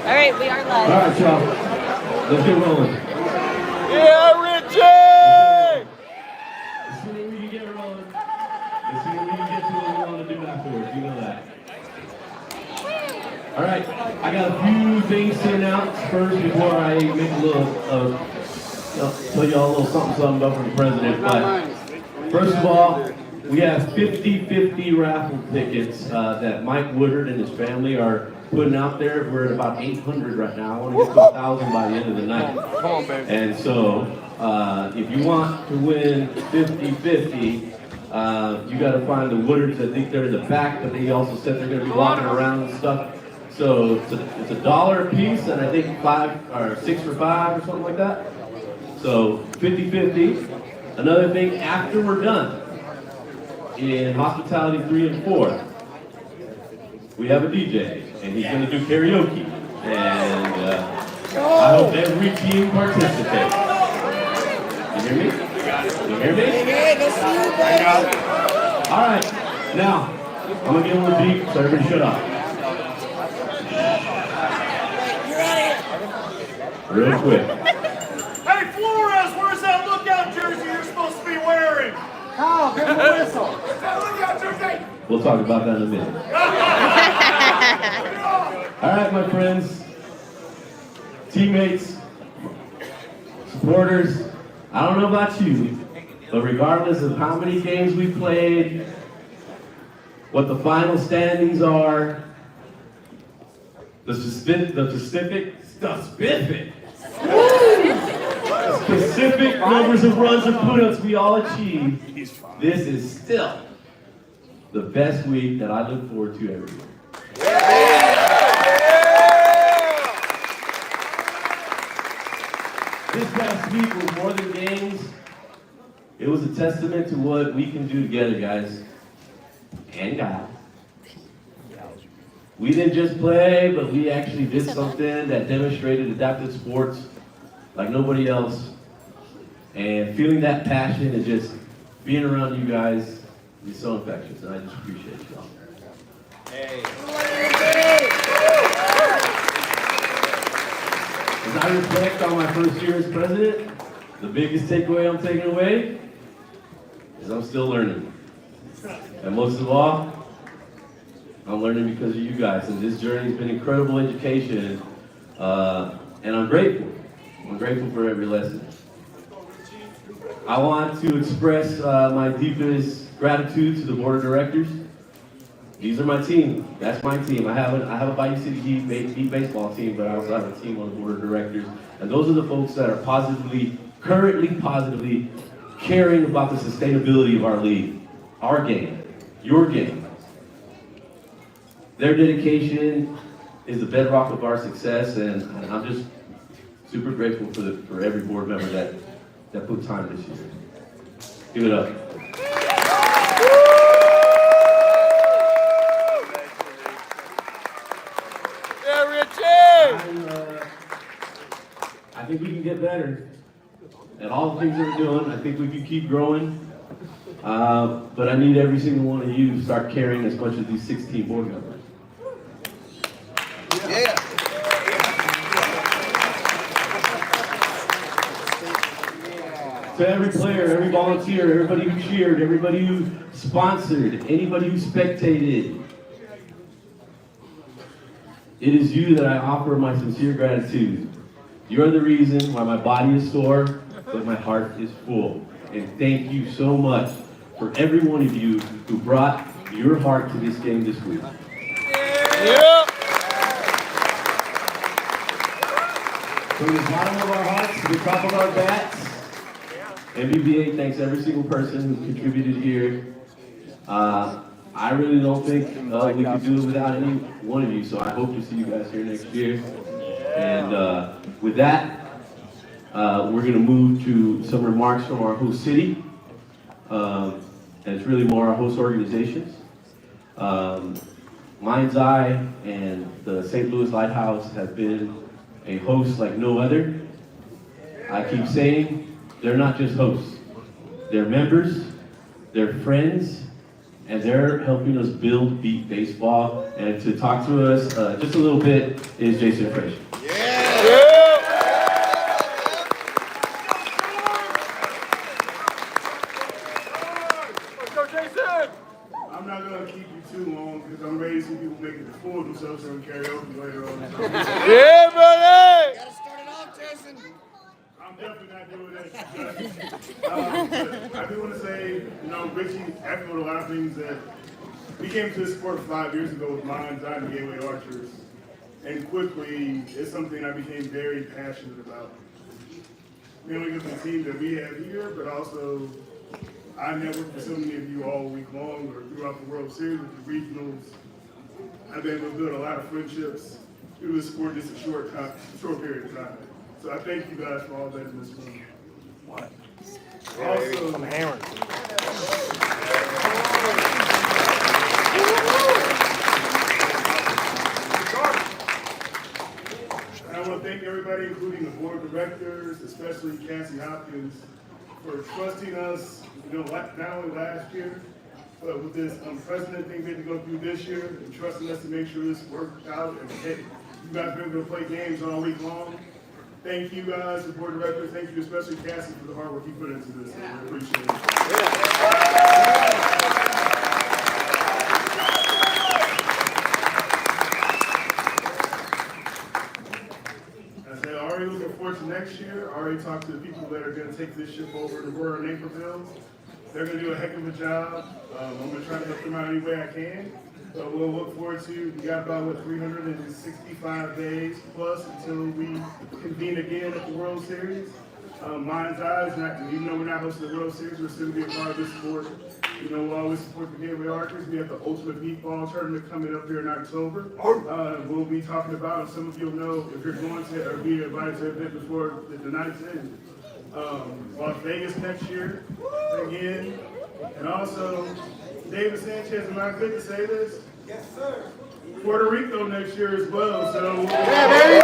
All right, we are live. All right, y'all. Let's get rolling. Yeah, Richie! The sooner we can get rolling, the sooner we can get to what we want to do afterwards. You know that. All right, I got a few things to announce first before I make a little, tell y'all a little something about from the president. But first of all, we have 50-50 raffle tickets that Mike Woodard and his family are putting out there. We're at about 800 right now. I want to get to 1,000 by the end of the night. Come on, baby. And so, if you want to win 50-50, you got to find the Woodards. I think they're in the back, but they also said they're going to be walking around and stuff. So it's $1 a piece, and I think 5 or 6 for 5 or something like that. So 50-50. Another thing, after we're done in hospitality 3 and 4, we have a DJ, and he's going to do karaoke. And I hope every team participates. You hear me? You hear me? All right. Now, I'm going to get a little deep, so everybody shut up. Real quick. Hey, Flores, where's that lookout jersey you're supposed to be wearing? Oh, give him a whistle. Lookout jersey! We'll talk about that in a minute. All right, my friends, teammates, supporters, I don't know about you, but regardless of how many games we played, what the final standings are, the specific numbers of runs and put-ups we all achieved, this is still the best week that I look forward to every year. This past week was more than games. It was a testament to what we can do together, guys and gals. We didn't just play, but we actually did something that demonstrated adaptive sports like nobody else. And feeling that passion and just being around you guys is so infectious, and I just appreciate y'all. Hey. As I reflect on my first year as president, the biggest takeaway I'm taking away is I'm still learning. And most of all, I'm learning because of you guys, and this journey has been incredible education, and I'm grateful. I'm grateful for every lesson. I want to express my deepest gratitude to the board of directors. These are my team. That's my team. I have a Bayou City Heat baseball team, but I also have a team on the board of directors, and those are the folks that are currently positively caring about the sustainability of our league, our game, your game. Their dedication is the bedrock of our success, and I'm just super grateful for every board member that put time this year. Give it up. Yeah, Richie! I think we can get better at all the things that we're doing. I think we can keep growing. But I need every single one of you to start caring as much as these 16 board members. Yeah. To every player, every volunteer, everybody who cheered, everybody who sponsored, anybody who spectated, it is you that I offer my sincere gratitude. You're the reason why my body is sore, but my heart is full. And thank you so much for every one of you who brought your heart to this game this week. From the bottom of our hearts to the top of our bats, MBBA thanks every single person who contributed here. I really don't think we could do it without any one of you, so I hope to see you guys here next year. And with that, we're going to move to some remarks from our host city, and it's really more our host organizations. Mind's Eye and the St. Louis Lighthouse have been a host like no other. I keep saying, they're not just hosts. They're members, they're friends, and they're helping us build beat baseball. And to talk to us just a little bit is Jason Frazier. I'm not going to keep you too long because I'm ready to see people making the fool of themselves during karaoke later on. Yeah, buddy! Gotta start it off, Jason. I'm definitely not doing that. I do want to say, Richie echoed a lot of things that we came to this sport 5 years ago with Mind's Eye and Gateway Archers. And quickly, it's something I became very passionate about. Not only because of the team that we have here, but also I networked with so many of you all week long or throughout the World Series with the regionals. I've been able to build a lot of friendships through this sport just a short period of time. So I thank you guys for all that in this room. What? Also, I'm hammered. I want to thank everybody, including the board of directors, especially Cassie Hopkins, for trusting us, not only last year, but with this unprecedented thing we had to go through this year, and trusting us to make sure this worked out and you guys been able to play games all week long. Thank you guys, the board of directors. Thank you, especially Cassie, for the hard work you put into this. I appreciate it. I said, already looking forward to next year. I already talked to the people that are going to take this ship over to Roar and Naperville. They're going to do a heck of a job. I'm going to try to help them out any way I can. So we'll look forward to, we got about, 365 days plus until we convene again at the World Series. Mind's Eye, even though we're not hosting the World Series, we're still going to be a part of this sport. We'll always support the Gateway Archers. We have the Ultimate Meatball Tournament coming up here in October. We'll be talking about, and some of you'll know, if you're going to or be invited to the event before the night's end. Las Vegas next year, again. And also, David Sanchez, am I good to say this? Yes, sir. Puerto Rico next year as well. So, Yeah, baby!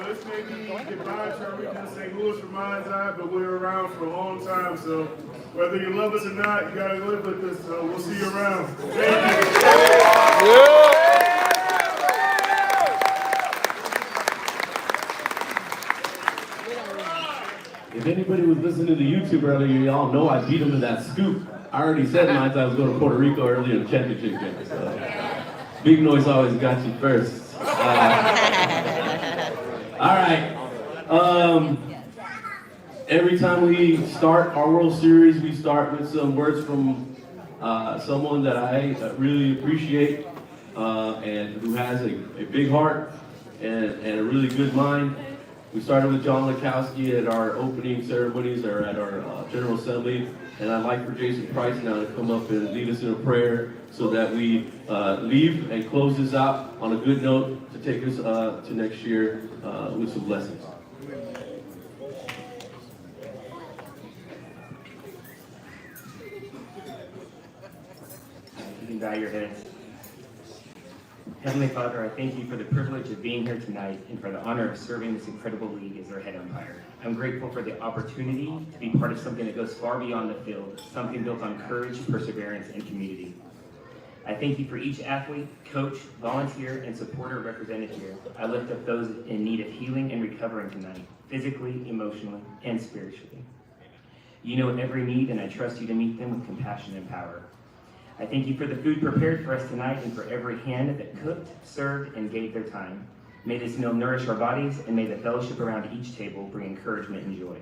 this may be goodbye to Puerto Rico and St. Louis for Mind's Eye, but we're around for a long time. So whether you love us or not, you got to live with us. So we'll see you around. Thank you. If anybody was listening to the YouTube earlier, y'all know I beat him to that scoop. I already said Mind's Eye was going to Puerto Rico earlier in the championship game. So Big Noise always got you first. All right. Every time we start our World Series, we start with some words from someone that I really appreciate and who has a big heart and a really good mind. We started with John Lekowski at our opening ceremonies or at our General Assembly, and I'd like for Jason Price now to come up and lead us in a prayer so that we leave and close this out on a good note to take us to next year with some blessings. You can bow your heads. Heavenly Father, I thank you for the privilege of being here tonight and for the honor of serving this incredible league as their head umpire. I'm grateful for the opportunity to be part of something that goes far beyond the field, something built on courage, perseverance, and community. I thank you for each athlete, coach, volunteer, and supporter represented here. I lift up those in need of healing and recovering tonight, physically, emotionally, and spiritually. You know every need, and I trust you to meet them with compassion and power. I thank you for the food prepared for us tonight and for every hand that cooked, served, and gave their time. May this meal nourish our bodies, and may the fellowship around each table bring encouragement and joy.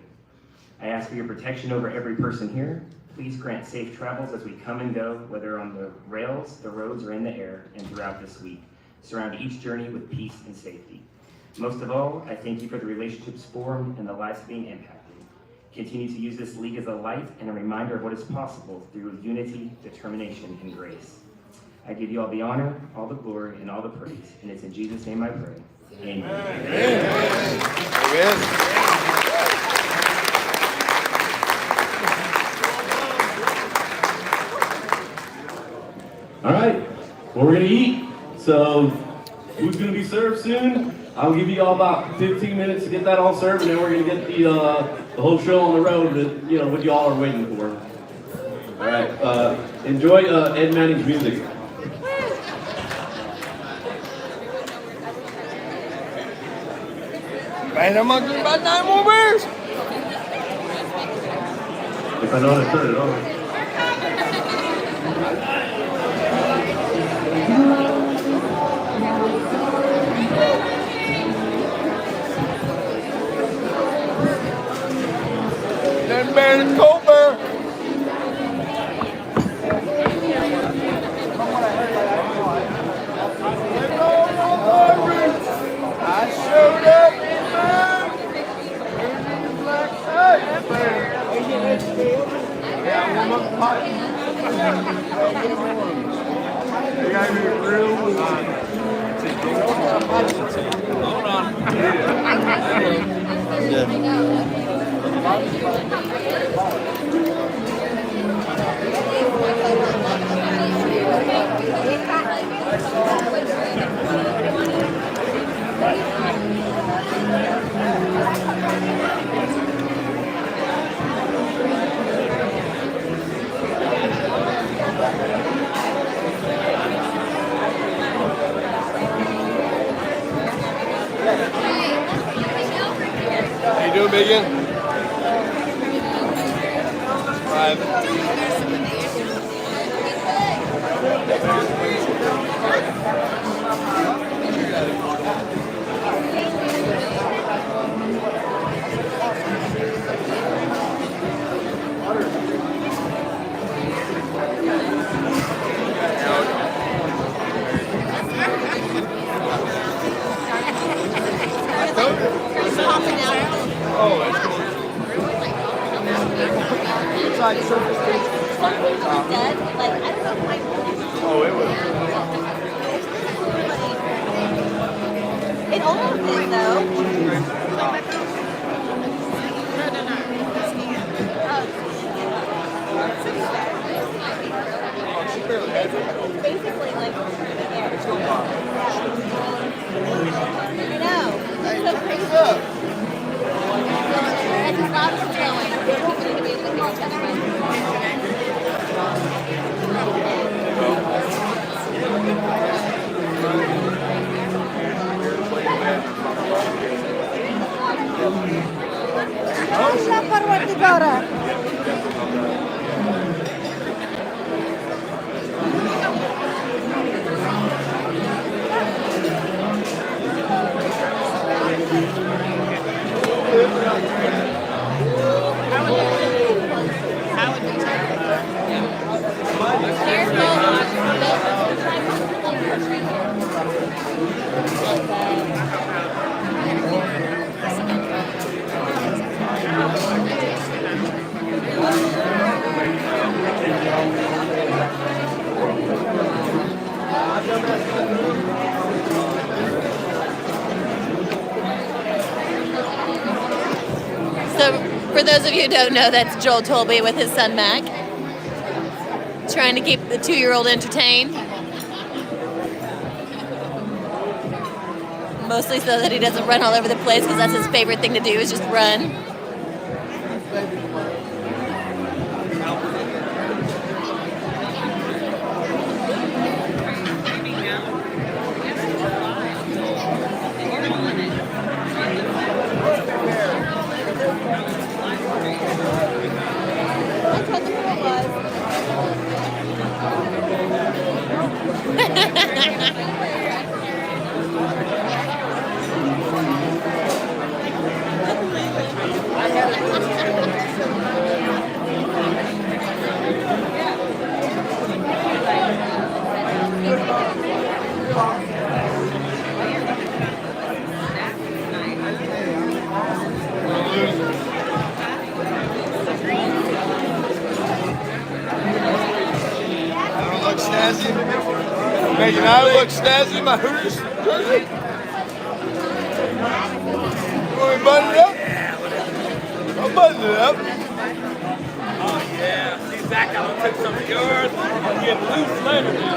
I ask for your protection over every person here. Please grant safe travels as we come and go, whether on the rails, the roads, or in the air, and throughout this week. Surround each journey with peace and safety. Most of all, I thank you for the relationships formed and the lives being impacted. Continue to use this league as a light and a reminder of what is possible through unity, determination, and grace. I give you all the honor, all the glory, and all the praise, and it's in Jesus' name I pray. Amen. Amen. All right, well, we're gonna eat. So food's gonna be served soon. I'll give you all about 15 minutes to get that all served, and then we're gonna get the whole show on the road that, you know, what you all are waiting for. All right, enjoy Ed Manning's music. Man, I'm gonna do about 9 more beers. If I know how to turn it on. Nothing better than cold beer. I showed up in mine. Black side. Yeah, I'm up hot. They got me real loose. Hold on. How you doing, Megan? 5. Oh, that's cool. It's like surface beach. Oh, it was. It almost is though. Basically like It's going on. I know. Hey, So crazy. what's up? As the clouds are flowing, people need to be able to hear each other. So, for those of you who don't know, that's Joel Tolby with his son Mac, trying to keep the 2-year-old entertained. Mostly so that he doesn't run all over the place, because that's his favorite thing to do, is just run. That's what the pool was. Making I look snazzy in my Hooters jersey. Want me to button it up? I'll button it up. Oh yeah, see Zach, I will take some of yours. I'll get loose later now.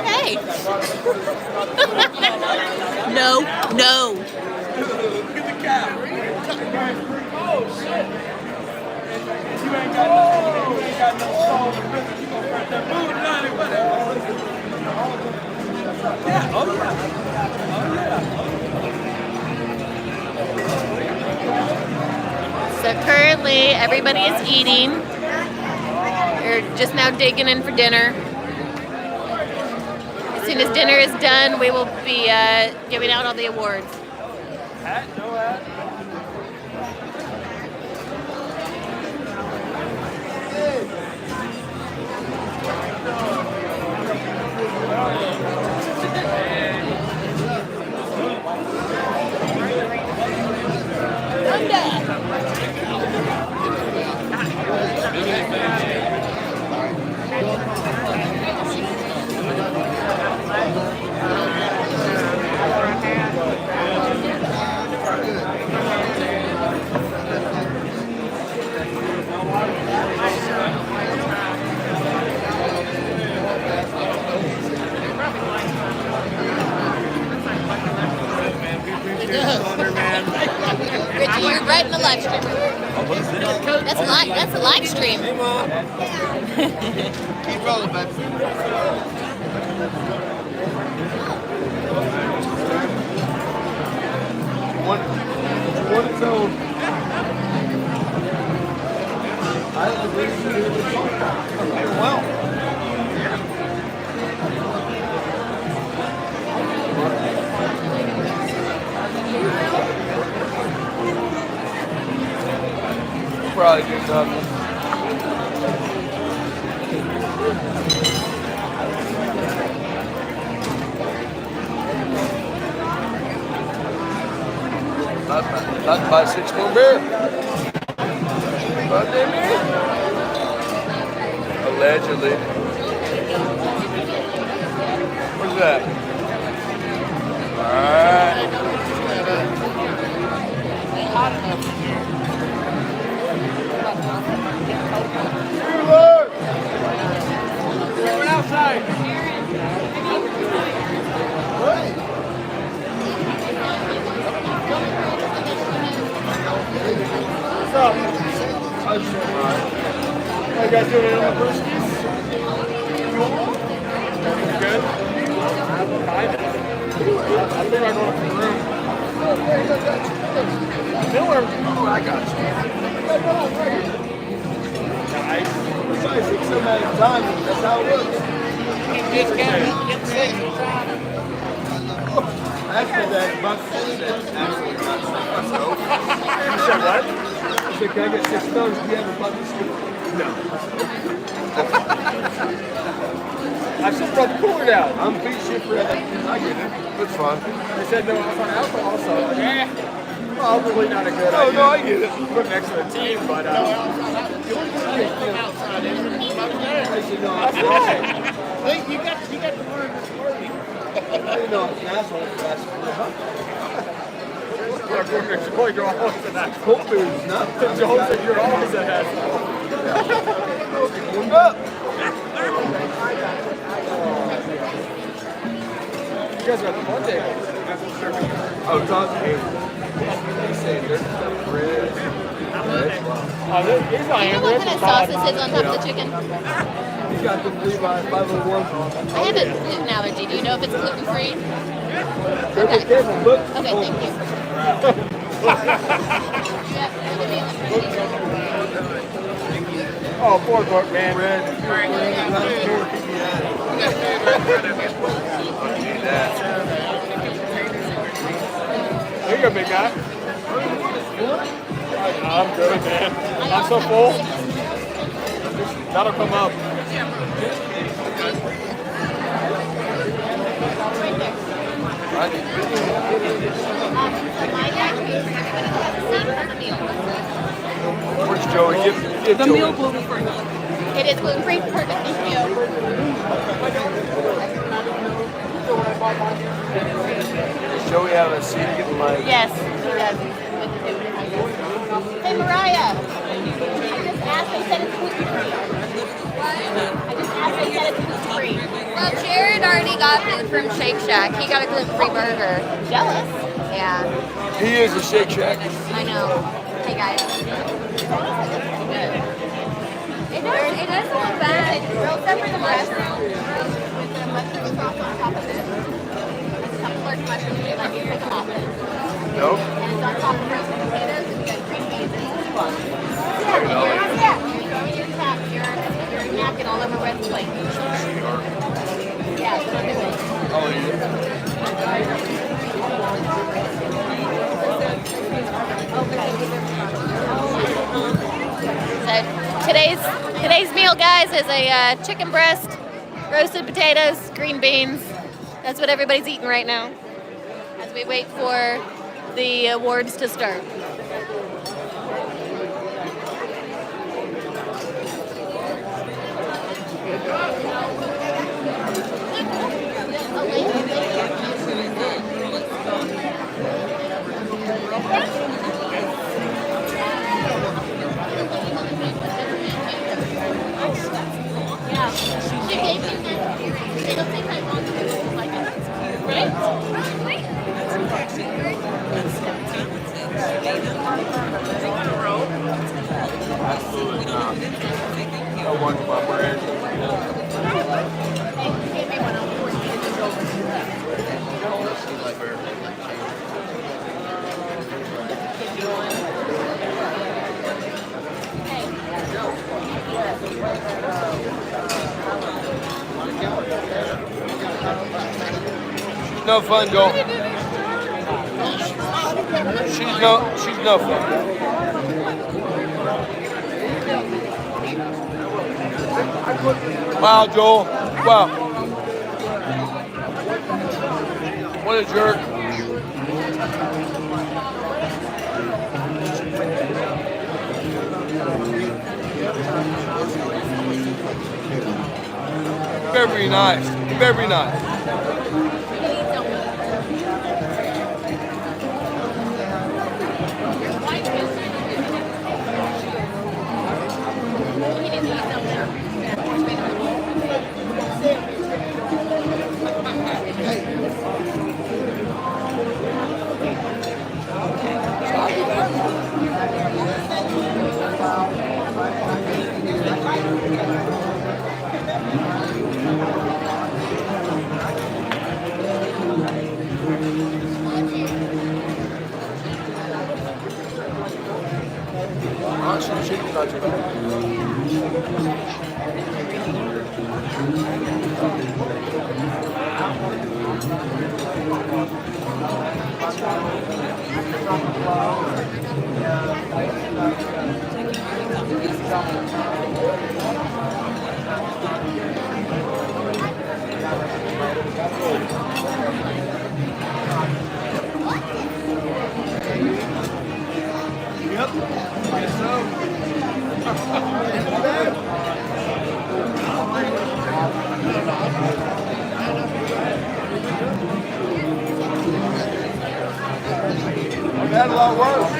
Hey. No, no. Look at the cow. Oh shit. You ain't got no soul. You gonna start that moving on it, whatever. Yeah, oh yeah. So currently everybody is eating. We're just now digging in for dinner. As soon as dinner is done, we will be giving out all the awards. Hat, no hat. Richie, you're right in the live stream. That's a live stream. Keep rolling, bud. One its own. I agree with you. Well. Probably do something. Not to buy 6 more beer. But they mean. Allegedly. What's that? Alright. We're outside. What's up? How you guys doing it on the brewskis? Good? I think I'm going to the room. Miller. Oh, I got you. Nice. It's only 6 7 at a time. That's how it works. After that, Banquet said, absolutely not. You said what? I said, can I get $6? Do you have a bucket scoop? No. I just brought the cooler down. I'm beat shit for that. I get it. That's fine. They said no alcohol on alcohol, so like, probably not a good idea. No, I get it. Put next to the team, but I said, no, that's right. you got the word this morning. I didn't know it's an asshole for asking for a bucket. Boy, you're always an asshole. Cold beer is not. Joel said you're always an asshole. Warm up. You guys are at the fun table. Oh, Tom, hey. He's saying there's some bread. He's not You know what kind of sauce this is on top of the chicken? He's got the 3x501. I have a gluten allergy. Do you know if it's gluten free? Careful, careful, look. Okay, thank you. Oh, four court, man. There you go, big guy. I'm good, man. I'm so full. That'll come up. Where's Joey? Give The Joey. meal will be for you. It is gluten-free. Perfect. Thank you. Does Joey have a seat to get the mic? Yes, he does. Hey, Mariah. I just asked. They said it's gluten-free. I just asked. They said it's gluten-free. Well, Jared already got food from Shake Shack. He got a gluten-free burger. Jealous. Yeah, He is a Shake Shack. I know. Hey guys. It does look bad. Except for the mushroom. With the mushroom sauce on top of it. There's some large mushrooms we like to pick them off. Nope. And it's on top of roasted potatoes, and we got green beans and squash. Look at all that. Yeah, you're throwing your napkin all over Red's plate. Yeah, so do it. Oh, yeah. So today's meal, guys, is a chicken breast, roasted potatoes, green beans. That's what everybody's eating right now as we wait for the awards to start. I want my brand. She's no fun, Joel. She's no fun. Wow, Joel. Wow. What a jerk. Very nice. Very nice. I've had a lot worse.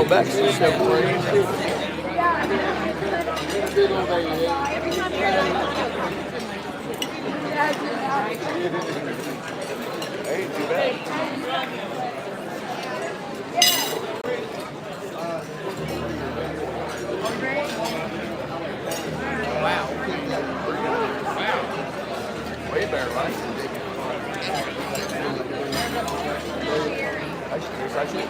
back to 7 Ain't too bad. Wow. Way better, right? I should.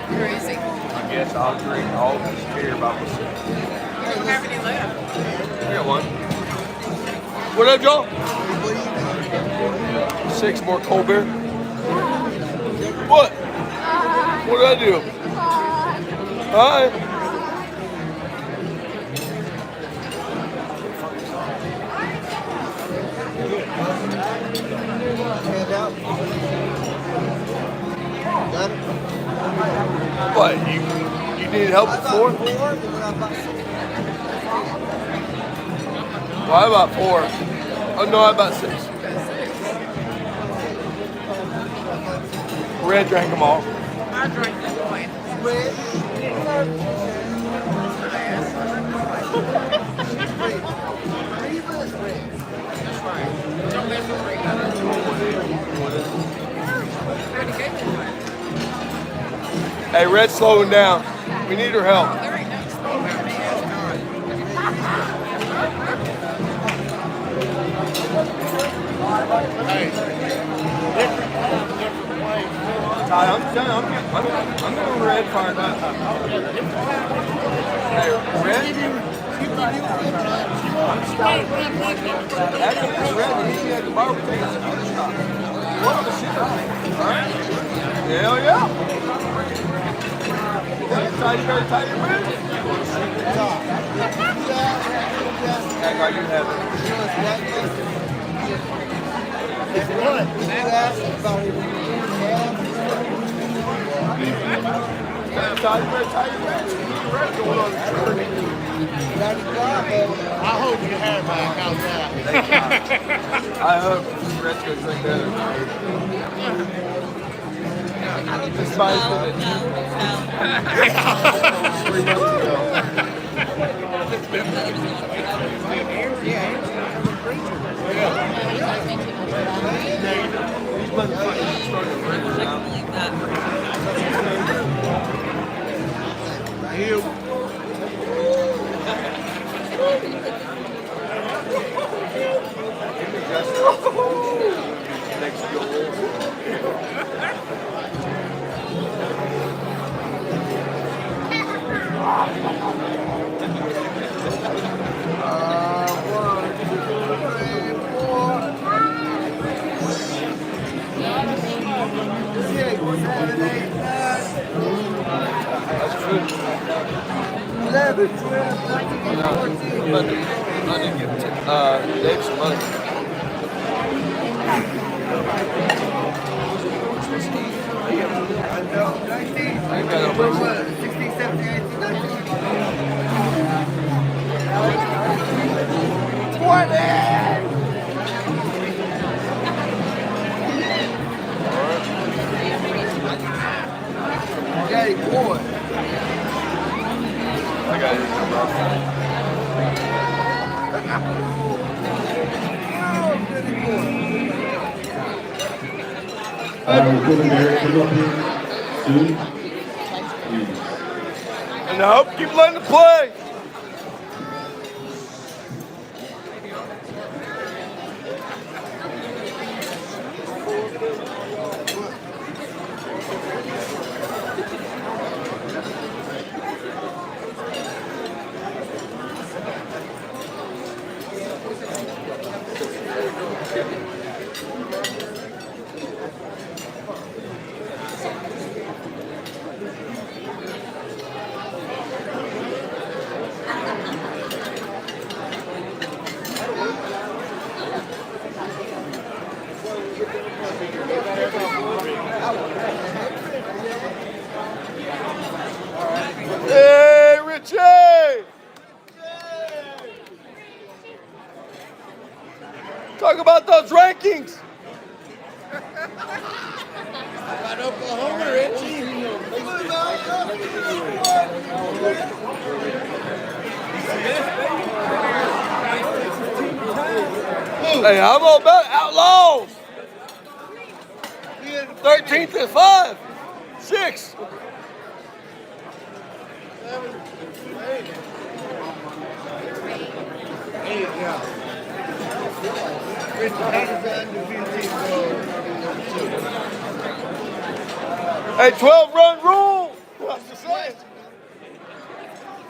Crazy. I guess I'll drink all this beer by myself. You don't have any left. I got one. What up, Joe? 6 more cold beer. What? What did I do? Hi. What? You needed help before? Well, I about 4. Oh no, I about 6. Red drank them all. I drank the wine. That's right. Don't mess with Red. Hey, Red's slowing down. We need her help. There ain't nothing slow about me. That's God. I'm going Red fired up. Hey, Red? Actually, Red, he had the bar with taking some other stuff. What the shit? Alright? Hell yeah. You better tie your boots. Act like you have it. I hope you have back. How's that? I hope Red's going to drink better. Despite it. 3 months ago. These motherfuckers started to bring it down. Next I didn't give Dave some money. I ain't got no money. 16, 17, 18, 19. 20! Daddy boy. I got it. We're going to come up here soon. And I hope you keep letting it play. Hey, Richie! Talk about those rankings. About Oklahoma, Richie. Hey, I'm all about Outlaws. 13th and 5. 6. Hey, 12-run rule. What's the say?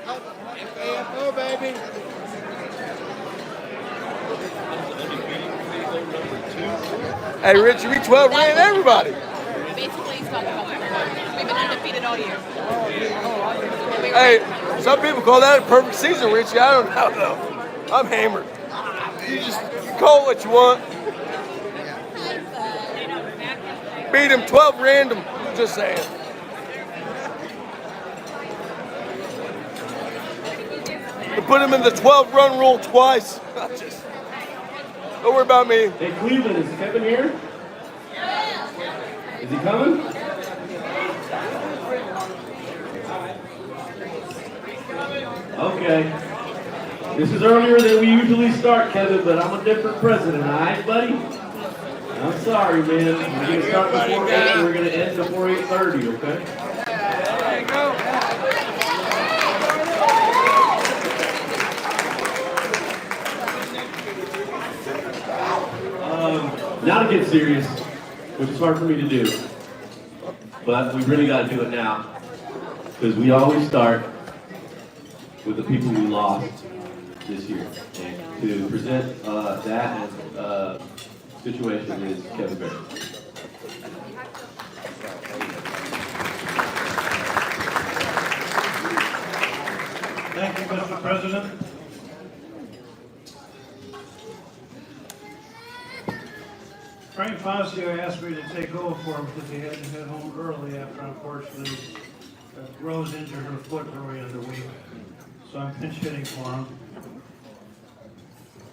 FAFO, baby. Hey, Richie, we 12 ran everybody. Basically, he's talking about that. We've been undefeated all year. Hey, some people call that a perfect season, Richie. I don't know, though. I'm hammered. You call it what you want. Beat him 12 random. Just saying. To put him in the 12-run rule twice. Don't worry about me. Hey, Cleveland, is Kevin here? Is he coming? Okay. This is earlier than we usually start, Kevin, but I'm a different president, all right, buddy? I'm sorry, man. We're going to start before 8, and we're going to end before 8:30, okay? There you go. Now to get serious, which is hard for me to do, but we really got to do it now, because we always start with the people we lost this year. And to present that situation is Kevin Barrett. Thank you, Mr. President. Frank Fazio asked me to take over for him because he had to head home early after, unfortunately, Rose injured her foot early in the week. So I'm pinch hitting for him.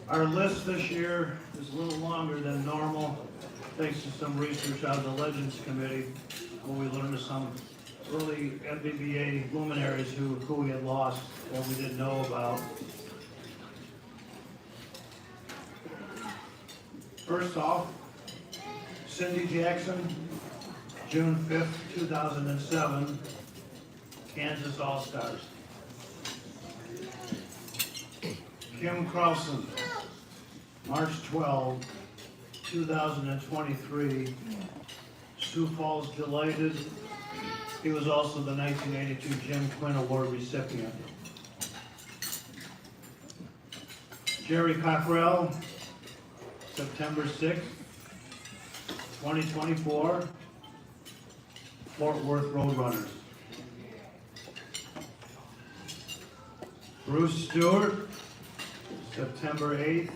Our list this year is a little longer than normal, thanks to some research out of the Legends Committee, where we learned of some early MBBA luminaries who we had lost or we didn't know about. First off, Cindy Jackson, June 5th, 2007, Kansas All-Stars. Kim Carlson, March 12, 2023, Sioux Falls Delighted. He was also the 1982 Jim Quinn Award recipient. Jerry Cockrell, September 6, 2024, Fort Worth Roadrunners. Bruce Stewart, September 8th,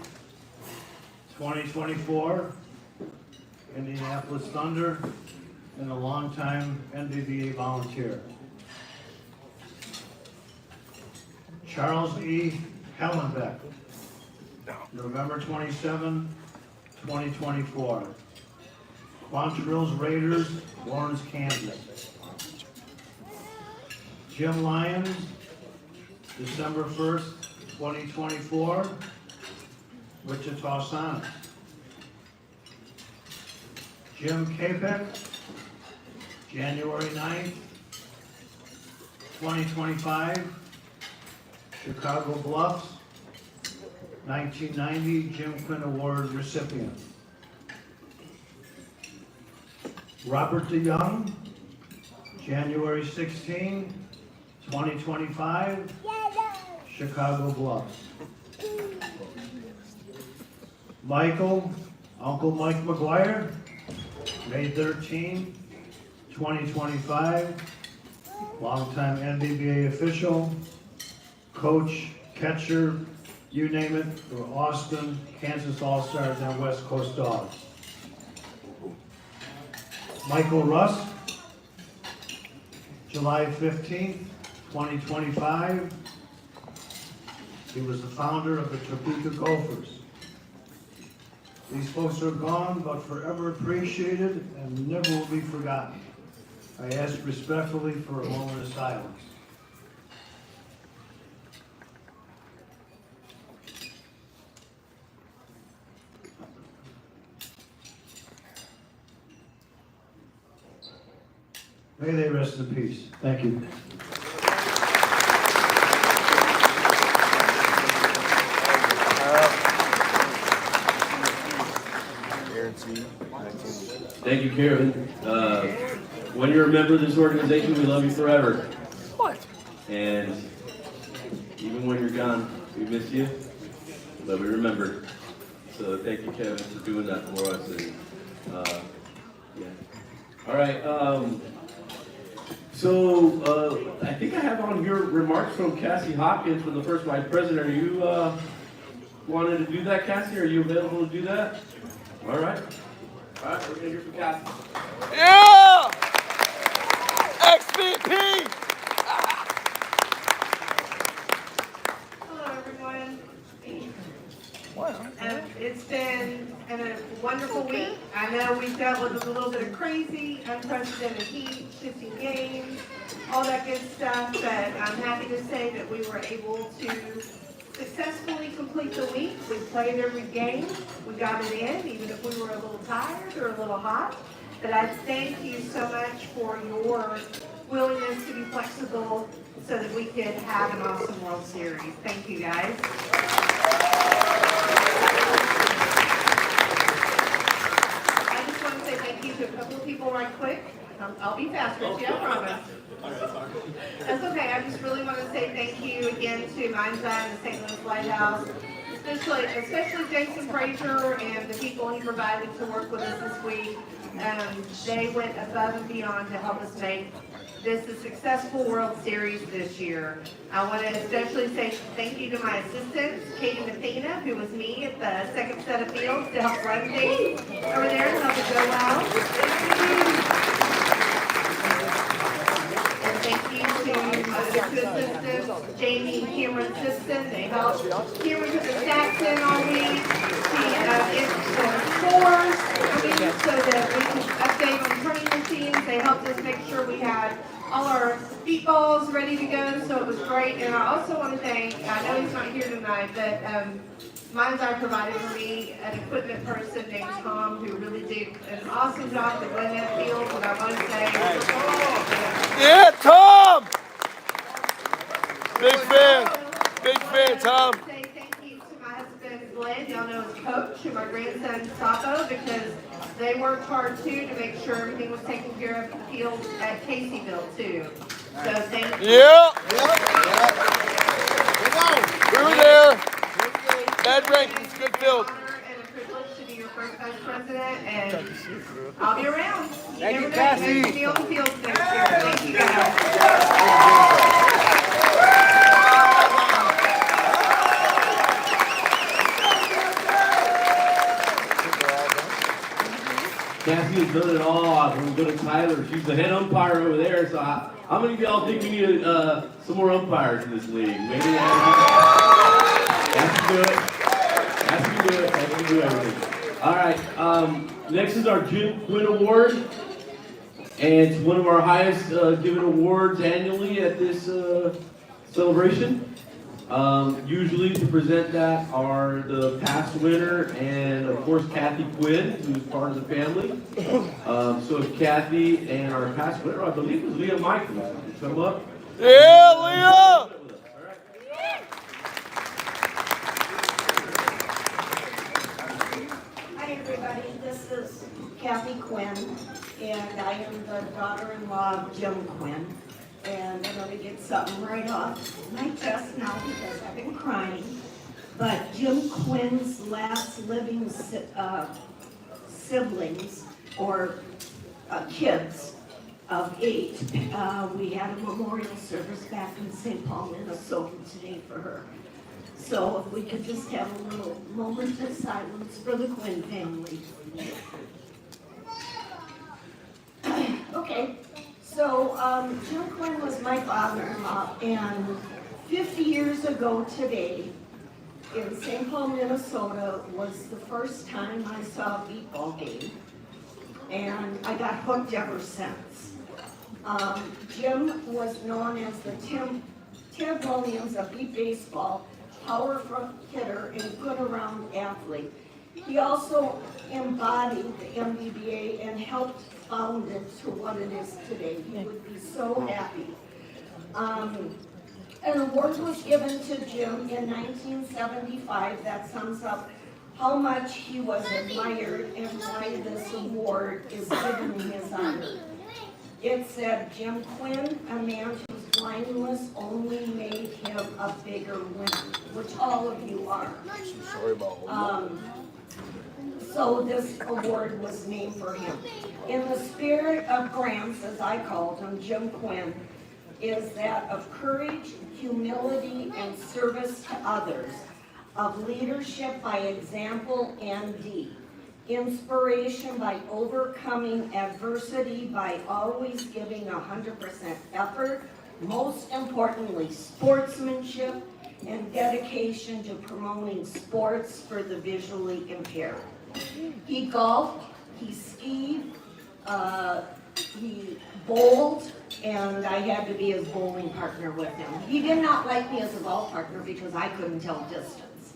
2024, Indianapolis Thunder, and a longtime NBBA volunteer. Charles E. Hellenbeck, November 27, 2024. Quantrill's Raiders, Lawrence, Kansas. Jim Lyons, December 1st, 2024, Wichita Sonics. Jim Capek, January 9th, 2025, Chicago Bluffs, 1990 Jim Quinn Award recipient. Robert DeYoung, January 16, 2025, Chicago Bluffs. Michael, Uncle Mike McGuire, May 13, 2025, longtime NBBA official, coach, catcher, you name it, for Austin, Kansas All-Stars, and West Coast Dogs. Michael Russ, July 15th, 2025. He was the founder of the Topeka Gophers. These folks are gone, but forever appreciated and never will be forgotten. I ask respectfully for a moment of silence. May they rest in peace. Thank you. Thank you, Karen. When you're a member of this organization, we love you forever. What? And even when you're gone, we miss you, but we remember. So thank you, Kevin, for doing that for us. And, yeah. All right. So I think I have on here remarks from Cassie Hopkins, from the first vice president. Are you wanting to do that, Cassie? Are you available to do that? All right. All right, we're going to hear from Cassie. Yeah! XVP! Hello, everyone. Wow. It's been a wonderful week. I know we've dealt with a little bit of crazy, unprecedented heat, shifting games, all that good stuff, but I'm happy to say that we were able to successfully complete the week. We played every game. We got it in, even if we were a little tired or a little hot. But I thank you so much for your willingness to be flexible so that we could have an awesome World Series. Thank you, guys. I just want to say thank you to a couple of people right quick. I'll be fast with you, I promise. That's okay. I just really want to say thank you again to Mind's Eye and the St. Louis Lighthouse, especially Jason Frazier and the people he provided to work with us this week. They went above and beyond to help us make this a successful World Series this year. I want to especially say thank you to my assistants, Katie Mathena, who was me at the second set of fields to help run things over there to help it go well. Thank you to my two assistants, Jamie and Cameron Simpson. They helped Cameron put the stats in all week. She scores so that we could update on turning machines. They helped us make sure we had all our beat balls ready to go, so it was great. And I also want to thank, I know he's not here tonight, but Mind's Eye provided for me an equipment person named Tom, who really did an awesome job to run that field. But I want to say, Yeah, Tom! Big fan, Tom. Say thank you to my husband Glenn, y'all know his coach, and my grandson Sapo, because they worked hard too to make sure everything was taken care of in the field at Caseyville too. So thank you. Yeah. We were there. Bad rankings, good field. And a privilege to be your first vice president, and I'll be around. Thank you, Cassie. Maybe on the field next year. Thank you, guys. Cassie has done it all. When we go to Tyler, she's the head umpire over there. So how many of y'all think we need some more umpires in this league? Maybe Cassie can do it. Cassie can do it. Cassie can do everything. All right. Next is our Quinn Award. And it's one of our highest given awards annually at this celebration. Usually to present that are the past winner and of course Kathy Quinn, who's part of the family. So Kathy and our past winner, I believe, was Leah Michaels. Come up. Yeah, Leah! Hi everybody, this is Kathy Quinn, and I am the daughter-in-law of Jim Quinn. And I'm going to get something right off my chest now because I've been crying. But Jim Quinn's last living siblings, or kids of 8, we had a memorial service back in St. Paul, Minnesota today for her. So if we could just have a little moment of silence for the Quinn family. Okay, so Jim Quinn was my father-in-law, and 50 years ago today, in St. Paul, Minnesota, was the first time I saw a beatball game, and I got hooked ever since. Jim was known as the Ted Williams of beat baseball, powerful hitter, and good around athlete. He also embodied the MBBA and helped found it to what it is today. He would be so happy. An award was given to Jim in 1975 that sums up how much he was admired and why this award is given in his honor. It said, Jim Quinn, a man whose blindness only made him a bigger winner, which all of you are. Sorry about So this award was named for him. In the spirit of Grants, as I called him, Jim Quinn, is that of courage, humility, and service to others, of leadership by example and deed, inspiration by overcoming adversity by always giving 100% effort, most importantly, sportsmanship and dedication to promoting sports for the visually impaired. He golfed, he skied, he bowled, and I had to be his bowling partner with him. He did not like me as a golf partner because I couldn't tell distance.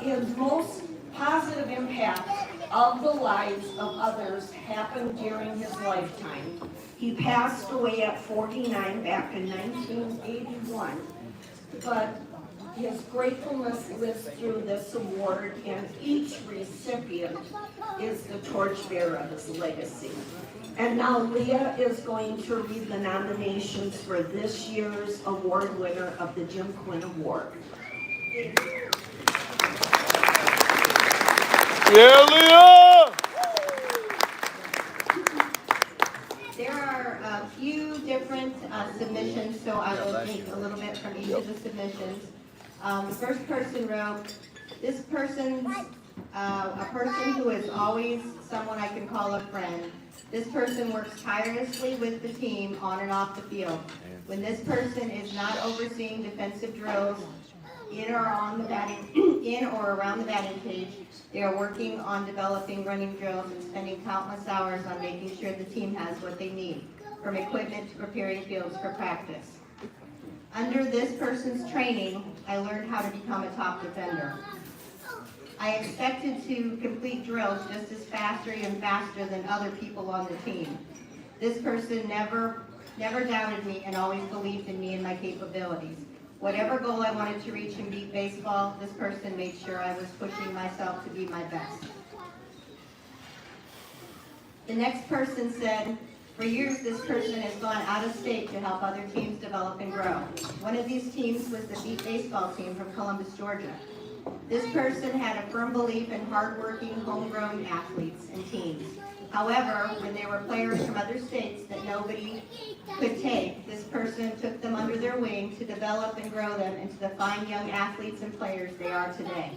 His most positive impact of the lives of others happened during his lifetime. He passed away at 49 back in 1981, but his gratefulness lives through this award, and each recipient is the torchbearer of his legacy. And now Leah is going to read the nominations for this year's award winner of the Jim Quinn Award. Yeah, Leah! There are a few different submissions, so I will take a little bit from each of the submissions. The first person wrote, this person's a person who is always someone I can call a friend. This person works tirelessly with the team on and off the field. When this person is not overseeing defensive drills in or around the batting cage, they are working on developing running drills and spending countless hours on making sure the team has what they need, from equipment to preparing fields for practice. Under this person's training, I learned how to become a top defender. I expected to complete drills just as faster than other people on the team. This person never doubted me and always believed in me and my capabilities. Whatever goal I wanted to reach in beat baseball, this person made sure I was pushing myself to be my best. The next person said, for years this person has gone out of state to help other teams develop and grow. One of these teams was the beat baseball team from Columbus, Georgia. This person had a firm belief in hardworking, homegrown athletes and teams. However, when there were players from other states that nobody could take, this person took them under their wing to develop and grow them into the fine young athletes and players they are today.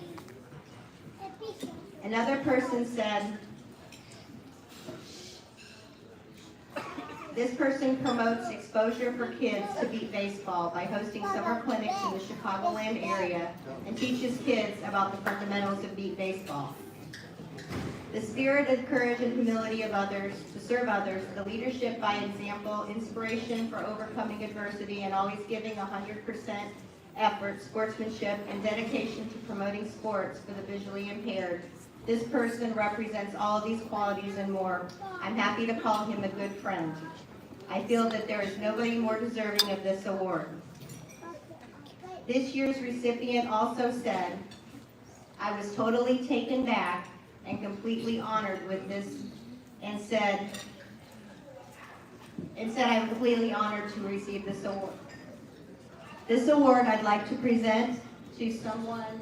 Another person said, this person promotes exposure for kids to beat baseball by hosting summer clinics in the Chicagoland area and teaches kids about the fundamentals of beat baseball. The spirit of courage and humility of others, to serve others, the leadership by example, inspiration for overcoming adversity and always giving 100% effort, sportsmanship, and dedication to promoting sports for the visually impaired. This person represents all of these qualities and more. I'm happy to call him a good friend. I feel that there is nobody more deserving of this award. This year's recipient also said, I was totally taken back and completely honored with this, and said I'm completely honored to receive this award. This award I'd like to present to someone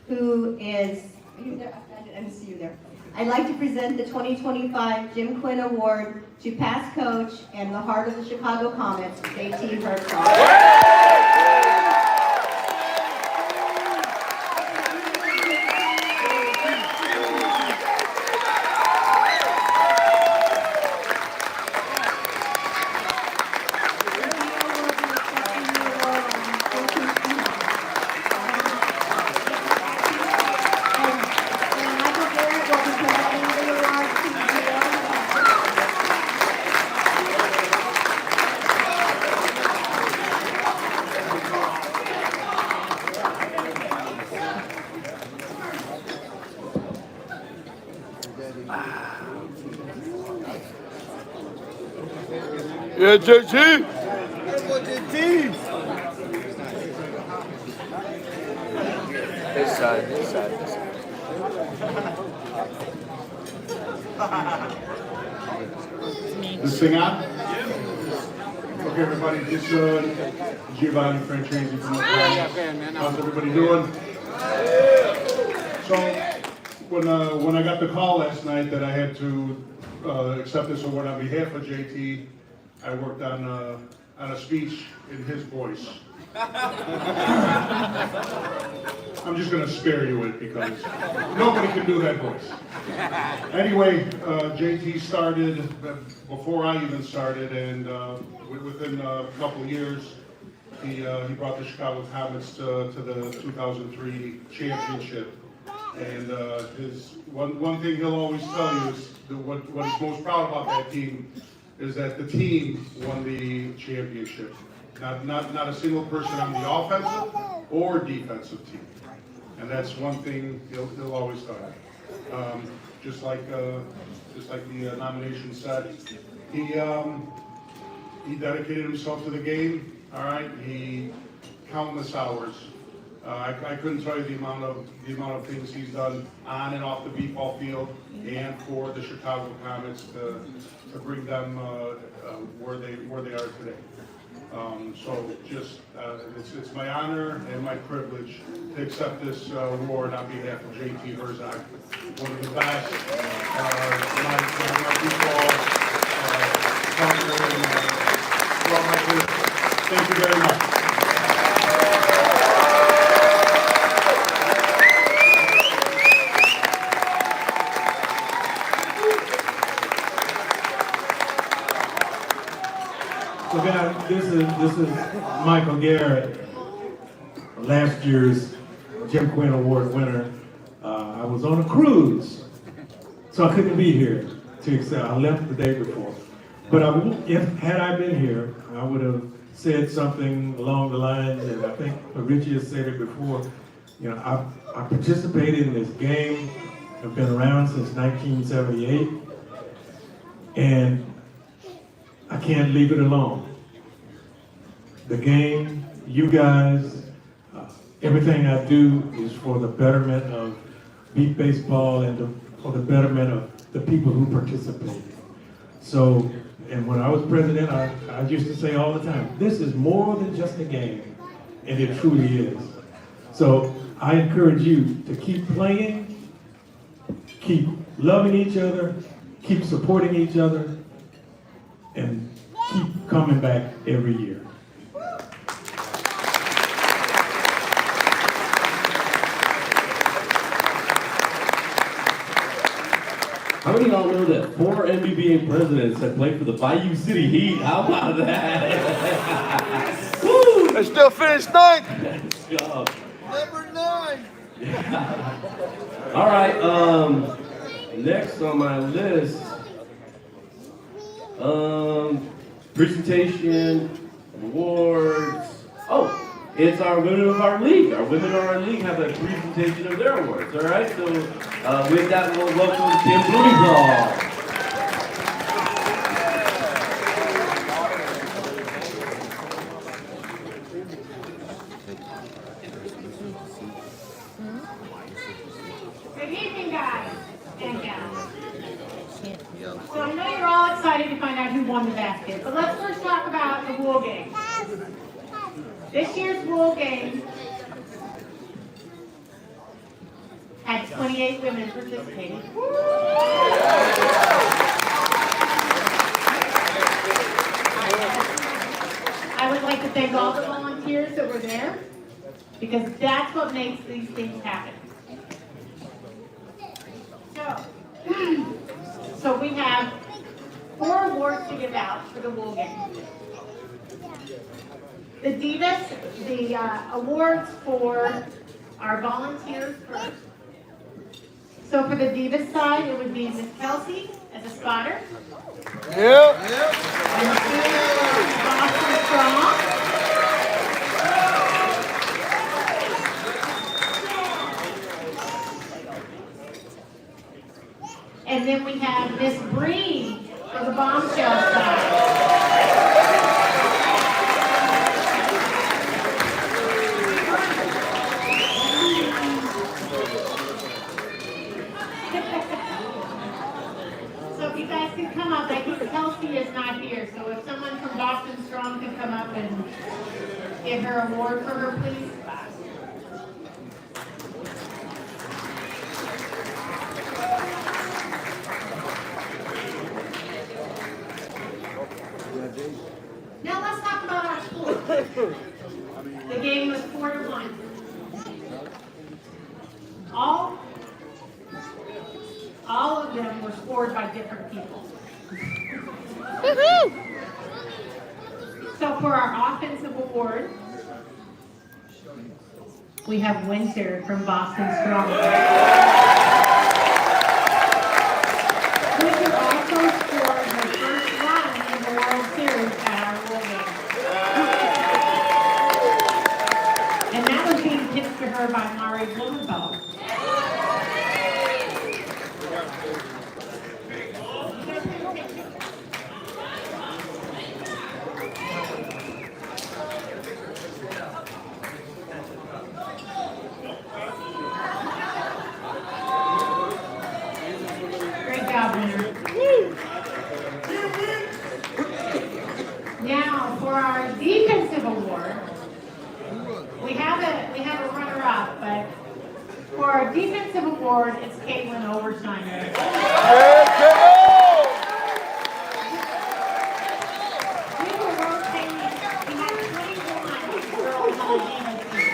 who is, are you there? I didn't see you there. I'd like to present the 2025 Jim Quinn Award to past coach and the heart of the Chicago Comets, JT Hertzog. Yeah, JT. This side, this side, this side. This thing on? Okay, everybody, this Giovanni Francesi from the How's everybody doing? So, when I got the call last night that I had to accept this award on behalf of JT, I worked on a speech in his voice. I'm just going to spare you it because nobody can do that voice. Anyway, JT started before I even started, and within a couple of years, he brought the Chicago Comets to the 2003 championship. And his one thing he'll always tell you is what he's most proud about that team is that the team won the championship. Not a single person on the offensive or defensive team. And that's one thing he'll always tell you. Just like the nomination said, he dedicated himself to the game. All right, he countless hours. I couldn't tell you the amount of things he's done on and off the baseball field and for the Chicago Comets to bring them where they are today. So just it's my honor and my privilege to accept this award on behalf of JT Herzog, one of the best my baseball partner throughout my career. Thank you very much. So guys, this is Michael Garrett, last year's Jim Quinn Award winner. I was on a cruise, so I couldn't be here to accept. I left the day before. But had I been here, I would have said something along the lines, and I think Richie has said it before. You know, I participated in this game. I've been around since 1978, and I can't leave it alone. The game, you guys, everything I do is for the betterment of beat baseball and for the betterment of the people who participate. So, and when I was president, I used to say all the time, this is more than just a game, and it truly is. So I encourage you to keep playing, keep loving each other, keep supporting each other, and keep coming back every year. How many of y'all know that 4 NBBA presidents have played for the Bayou City Heat? How about that? Woo! They still finished ninth. Good job. Number 9. Yeah. All right. Next on my list, presentation, awards. Oh, it's our women of our league. Our women of our league have a presentation of their awards. All right. So with that, we'll welcome Kim Blumenthal. Good evening, guys and gals. So I know you're all excited to find out who won the basket, but let's first talk about the Wool Game. This year's Wool Game had 28 women participating. I would like to thank all the volunteers that were there, because that's what makes these things happen. So we have 4 awards to give out for the Wool Game. The Divas, the awards for our volunteers first. So for the Divas side, it would be Miss Kelsey as a spotter. Yep. Boston Strong. And then we have Miss Bree for the bombshell side. award for her, please? Now let's talk about our school. The game was 4-1. All of them were scored by different people. Woohoo! So for our offensive award, we have Winter from Boston Strong. Winter also scored her first run in the World Series at our World game. And that was being pitched to her by Mari Blumenthal. Great job, Winter. Now, for our defensive award, we have a runner-up, but for our defensive award, it's Caitlin Overshiner. We were rotating. We had 21 girls on the defense team.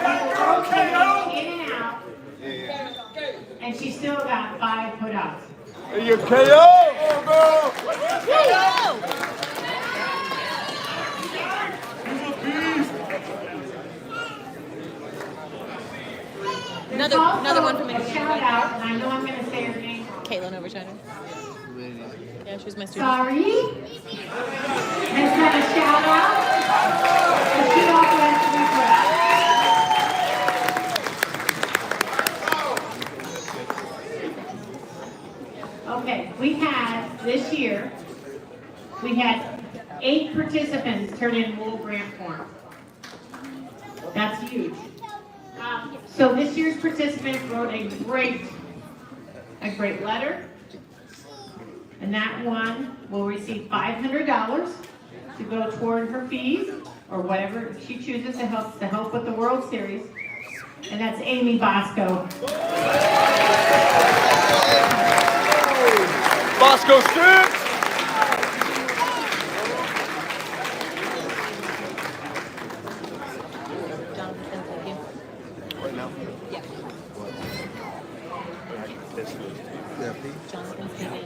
We were rotating in and out, and she still got 5 put-ups. You KO! Another one from a Indiana. shout out, and I know I'm going to say her name. Caitlin Overshiner. Yeah, she was my student. Sorry. Has got a shout out. And she also has to be put out. Okay, this year, we had 8 participants turn in wool grant form. That's huge. So this year's participant wrote a great letter, and that one will receive $500 to go toward her fees or whatever she chooses to help with the World Series, and that's Amy Bosco. Bosco Sticks!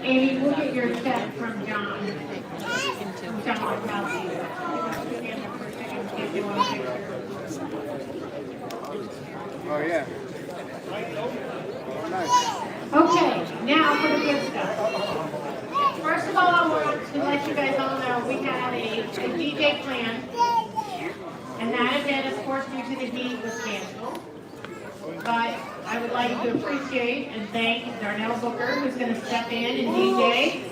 Amy, we'll get your check from John. John Kelsey. Oh, yeah. Oh, nice. Okay, now for the good stuff. First of all, I want to let you guys all know we had a DJ plan, and that event, of course, due to the heat, was canceled. But I would like to appreciate and thank Darnell Booker, who's going to step in and DJ.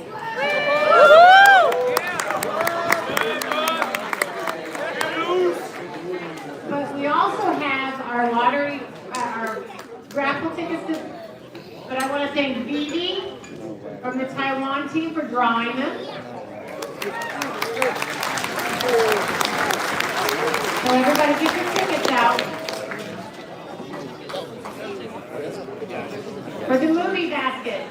But we also have our lottery, our raffle tickets, but I want to thank Vivi from the Taiwan team for drawing them. So everybody get your tickets out. For the movie basket,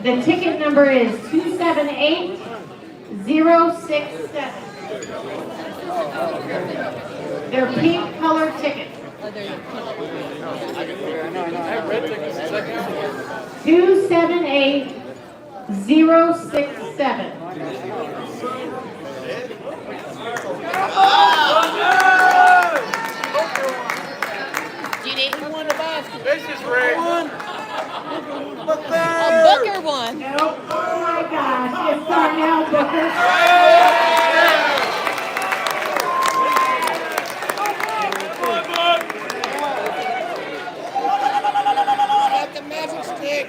the ticket number is 278067. They're pink colored tickets. 278067. Do you need one in the basket? This is Rick. Booker won. Nope. Oh my gosh, it's Darnell Booker. Got the magic stick.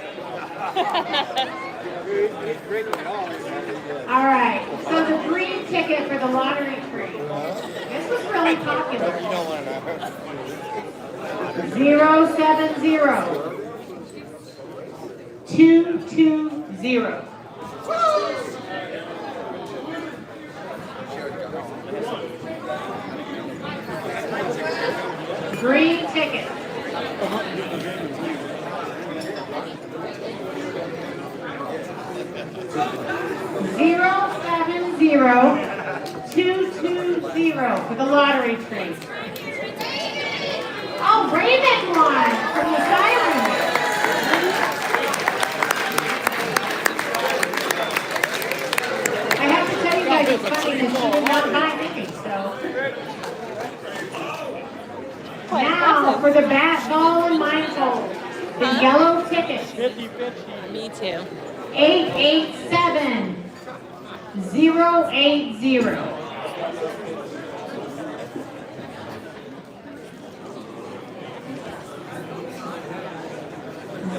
All right, so the green ticket for the lottery tree. This was really popular. 070-220. Green ticket. 070220 for the lottery tree. Oh, Raven won from the Sirens. I have to tell you guys, it's funny that she did not buy anything, so. Now for the bat, ball, and mindfold. The yellow ticket. 50-50. Me too. 887080.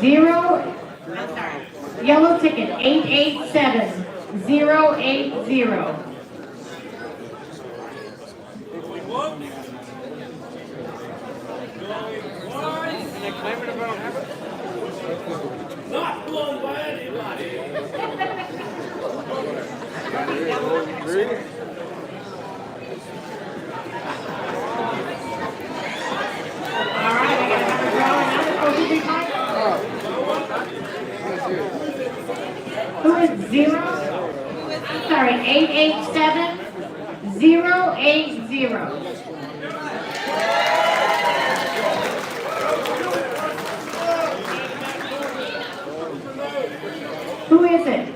0, I'm sorry. Yellow ticket, 887080. Not blown by anybody. Who is 0? I'm sorry, 887080. Who is it?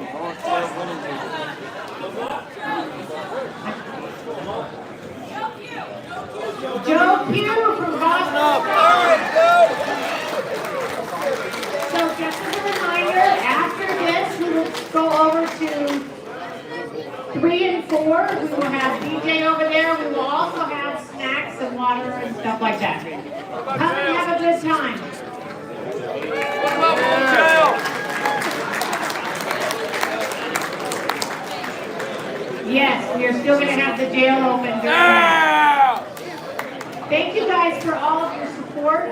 Joe Pugh from Boston. So just as a reminder, after this, we will go over to 3 and 4. We will have DJ over there. We will also have snacks and water and stuff like that. Come and have a good time. Yes, we are still going to have the jail open during that. Thank you guys for all of your support.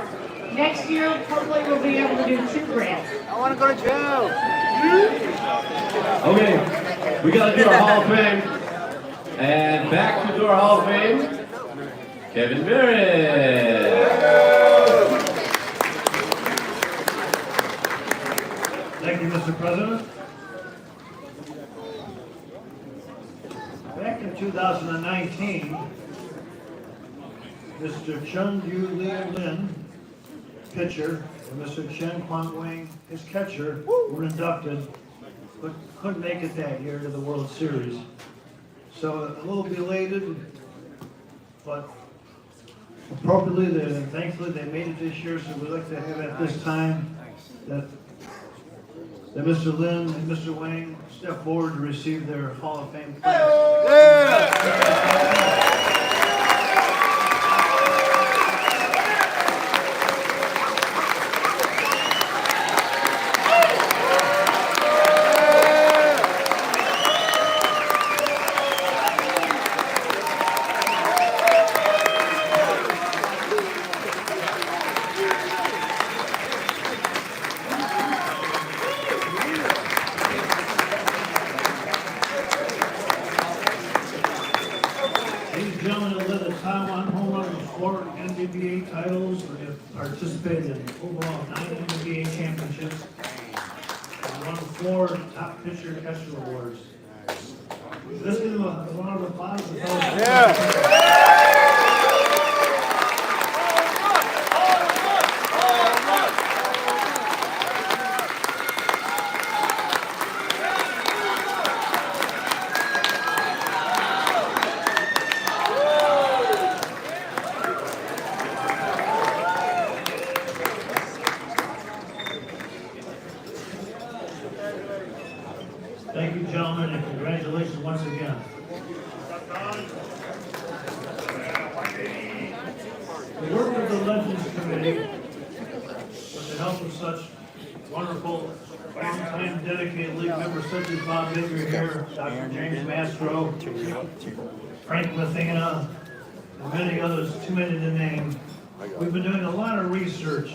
Next year, hopefully we'll be able to do 2 grants. I want to go to jail. Okay, we gotta do our Hall of Fame. And back to do our Hall of Fame, Kevin Barrett. Thank you, Mr. President. Back in 2019, Mr. Chung Yu Lin, pitcher, and Mr. Chen Quang Wang, his catcher, were inducted, but couldn't make it that year to the World Series. So a little belated, but appropriately, and thankfully they made it this year, so we'd like to have at this time that Mr. Lin and Mr. Wang step forward to receive their Hall of Fame plaques. Participated in overall 9 NBA championships and won 4 top pitcher catcher awards. Let's give them a round of applause. Thank you, gentlemen, and congratulations once again. The work of the Legends Committee, with the help of such wonderful, long-time dedicated league members such as Bob Baker here, Dr. James Mastro, Frank Mathena, and many others, too many to name. We've been doing a lot of research,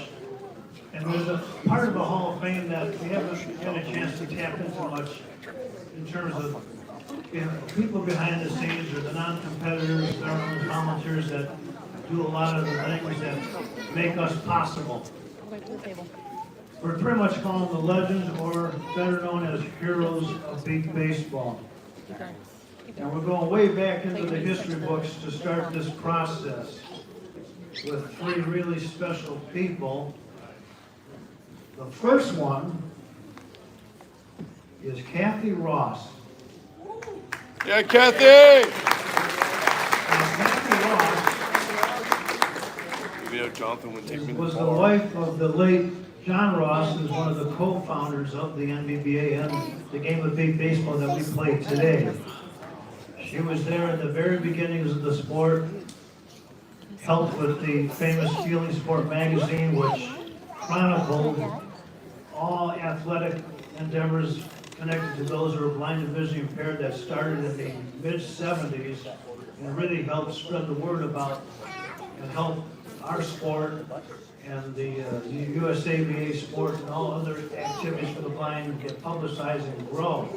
and there's a part of the Hall of Fame that we haven't had a chance to tap into much in terms of people behind the scenes or the non-competitors, government volunteers that do a lot of the things that make us possible. We're pretty much call them the legends, or better known as heroes of beat baseball. And we're going way back into the history books to start this process with three really special people. The first one is Kathy Ross. Yeah, Kathy! Jonathan would take me Was the wife of the late John Ross, who's one of the co-founders of the NBBA and the game of beat baseball that we play today. She was there in the very beginnings of the sport, helped with the famous Feeling Sport magazine, which chronicled all athletic endeavors connected to those who are blind and visually impaired that started in the mid-70s and really helped spread the word about and help our sport and the USABA sport and all other activities for the blind get publicized and grow.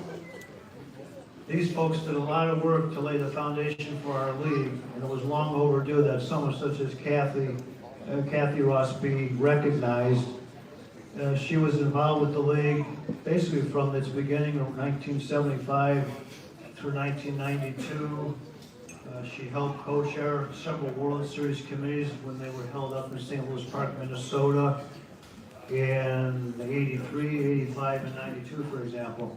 These folks did a lot of work to lay the foundation for our league, and it was long overdue that someone such as Kathy Ross be recognized. She was involved with the league basically from its beginning of 1975 through 1992. She helped co-chair several World Series committees when they were held up in St. Louis Park, Minnesota in 83, 85, and 92, for example.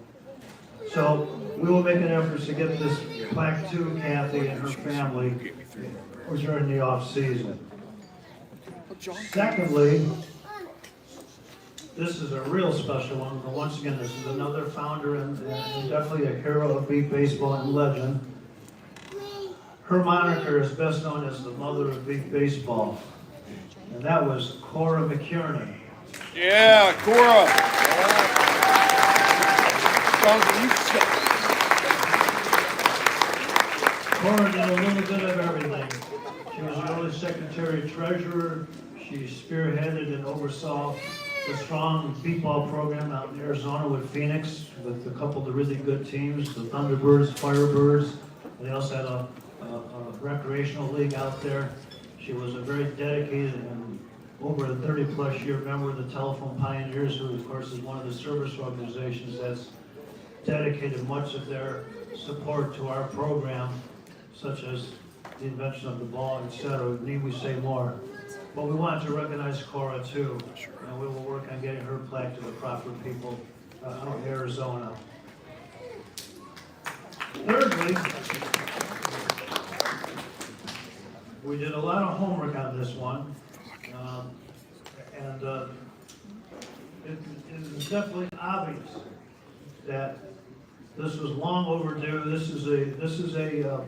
So we will make an effort to get this plaque to Kathy and her family during the off-season. Secondly, this is a real special one. But once again, this is another founder and definitely a hero of beat baseball and legend. Her moniker is best known as the mother of beat baseball, and that was Cora McKiernan. Yeah, Cora. Cora did a little bit of everything. She was an early secretary-treasurer. She spearheaded and oversaw the strong beatball program out in Arizona with Phoenix, with a couple of the really good teams, the Thunderbirds, Firebirds. They also had a recreational league out there. She was a very dedicated and over a 30-plus year member of the Telephone Pioneers, who of course is one of the service organizations that's dedicated much of their support to our program, such as the invention of the ball, etc. Need we say more? But we wanted to recognize Cora too, and we will work on getting her plaque to the proper people out in Arizona. Thirdly, we did a lot of homework on this one, and it is definitely obvious that this was long overdue. This is a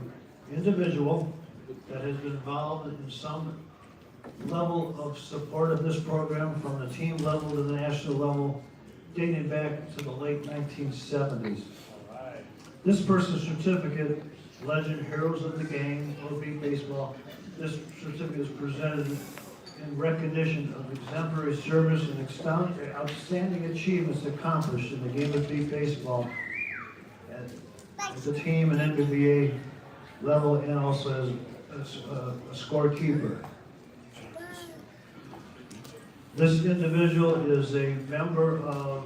individual that has been involved in some level of support of this program from the team level to the national level, dating back to the late 1970s. This person's certificate, Legend Heroes of the Game, or beat baseball, this certificate is presented in recognition of exemplary service and outstanding achievements accomplished in the game of beat baseball as a team and NBBA level, and also as a scorekeeper. This individual is a member of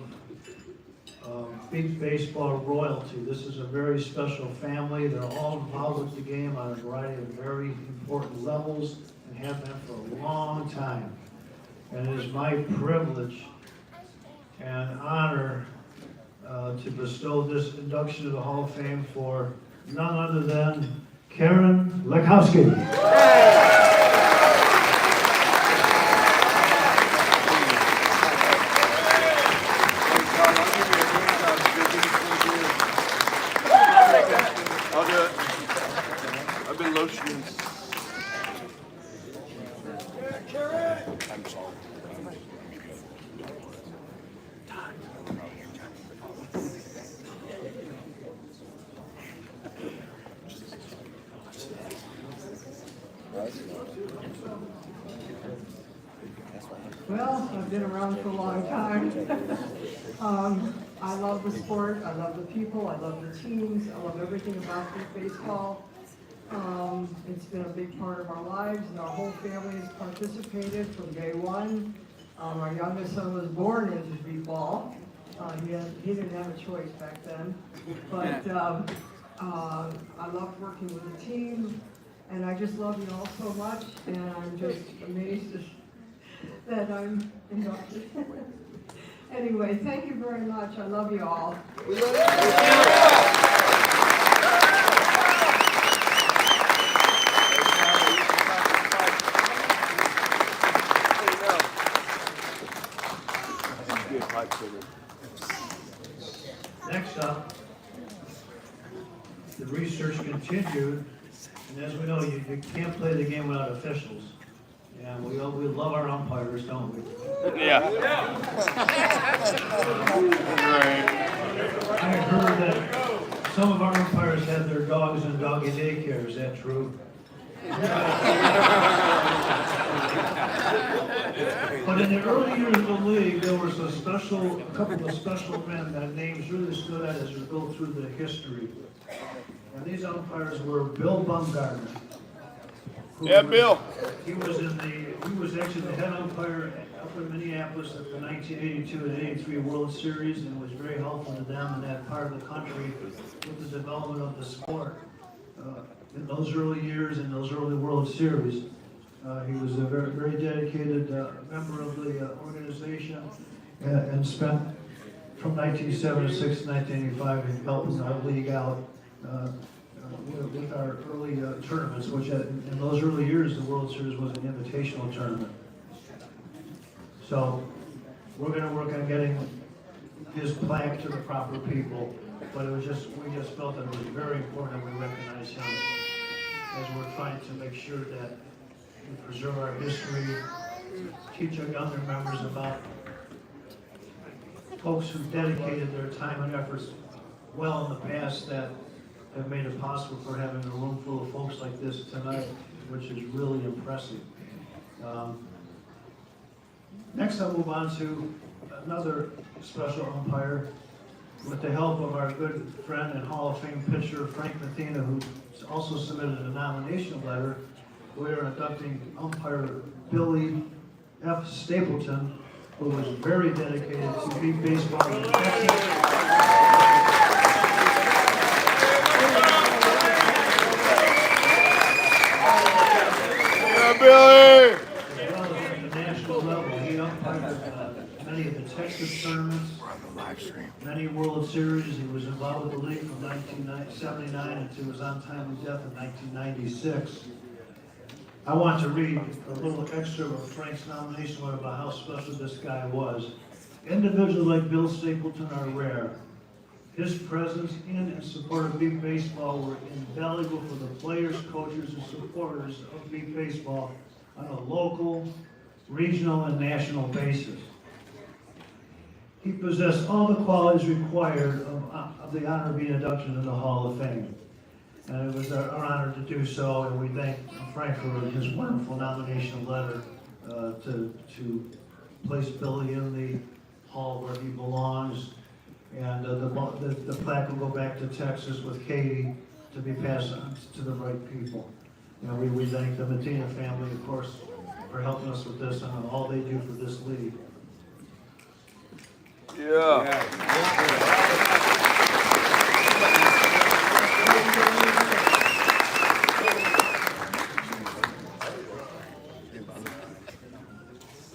beat baseball royalty. This is a very special family. They're all involved with the game on a variety of very important levels and have been for a long time. And it is my privilege and honor to bestow this induction to the Hall of Fame for none other than Karen Lekowski. I'll do it. I've been lotioning. I'm sorry. Well, I've been around for a long time. I love the sport, I love the people, I love the teams, I love everything about beat baseball. It's been a big part of our lives, and our whole family has participated from day one. Our youngest son was born into b-ball. He didn't have a choice back then. But I loved working with the team, and I just love you all so much, and I'm just amazed that I'm inducted. Anyway, thank you very much. I love you all. Next up, the research continued, and as we know, you can't play the game without officials. And we love our umpires, don't we? Yeah. I heard that some of our umpires had their dogs in doggy daycare. Is that true? But in the early years of the league, there was a couple of special men that names really stood out as we go through the history. And these umpires were Bill Bumgarner. Yeah, Bill. He was actually the head umpire up in Minneapolis at the 1982 and 83 World Series, and was very helpful to them in that part of the country with the development of the sport. In those early years, in those early World Series, he was a very, very dedicated member of the organization, and spent from 1976 to 1985 helping our league out with our early tournaments, which in those early years, the World Series was an invitational tournament. So we're going to work on getting his plaque to the proper people, but we just felt that it was very important that we recognize him as we're trying to make sure that we preserve our history, teach our younger members about folks who dedicated their time and efforts well in the past that have made it possible for having a room full of folks like this tonight, which is really impressive. Next, I'll move on to another special umpire. With the help of our good friend and Hall of Fame pitcher, Frank Mathena, who also submitted a nomination letter, we are inducting umpire Billy F. Stapleton, who was very dedicated to beat baseball in Texas. Billy! As well as at the national level, he umpired many of the Texas tournaments, many World Series. He was involved with the league from 1979 until his untimely death in 1996. I want to read a little excerpt of Frank's nomination letter about how special this guy was. Individuals like Bill Stapleton are rare. His presence in and support of Beat Baseball were invaluable for the players, coaches, and supporters of Beat Baseball on a local, regional, and national basis. He possessed all the qualities required of the honor of being inducted into the Hall of Fame. And it was our honor to do so, and we thank Frank for his wonderful nomination letter to place Billy in the hall where he belongs. And the plaque will go back to Texas with Katie to be passed on to the right people. And we thank the Matina family, of course, for helping us with this and all they do for this league. Yeah.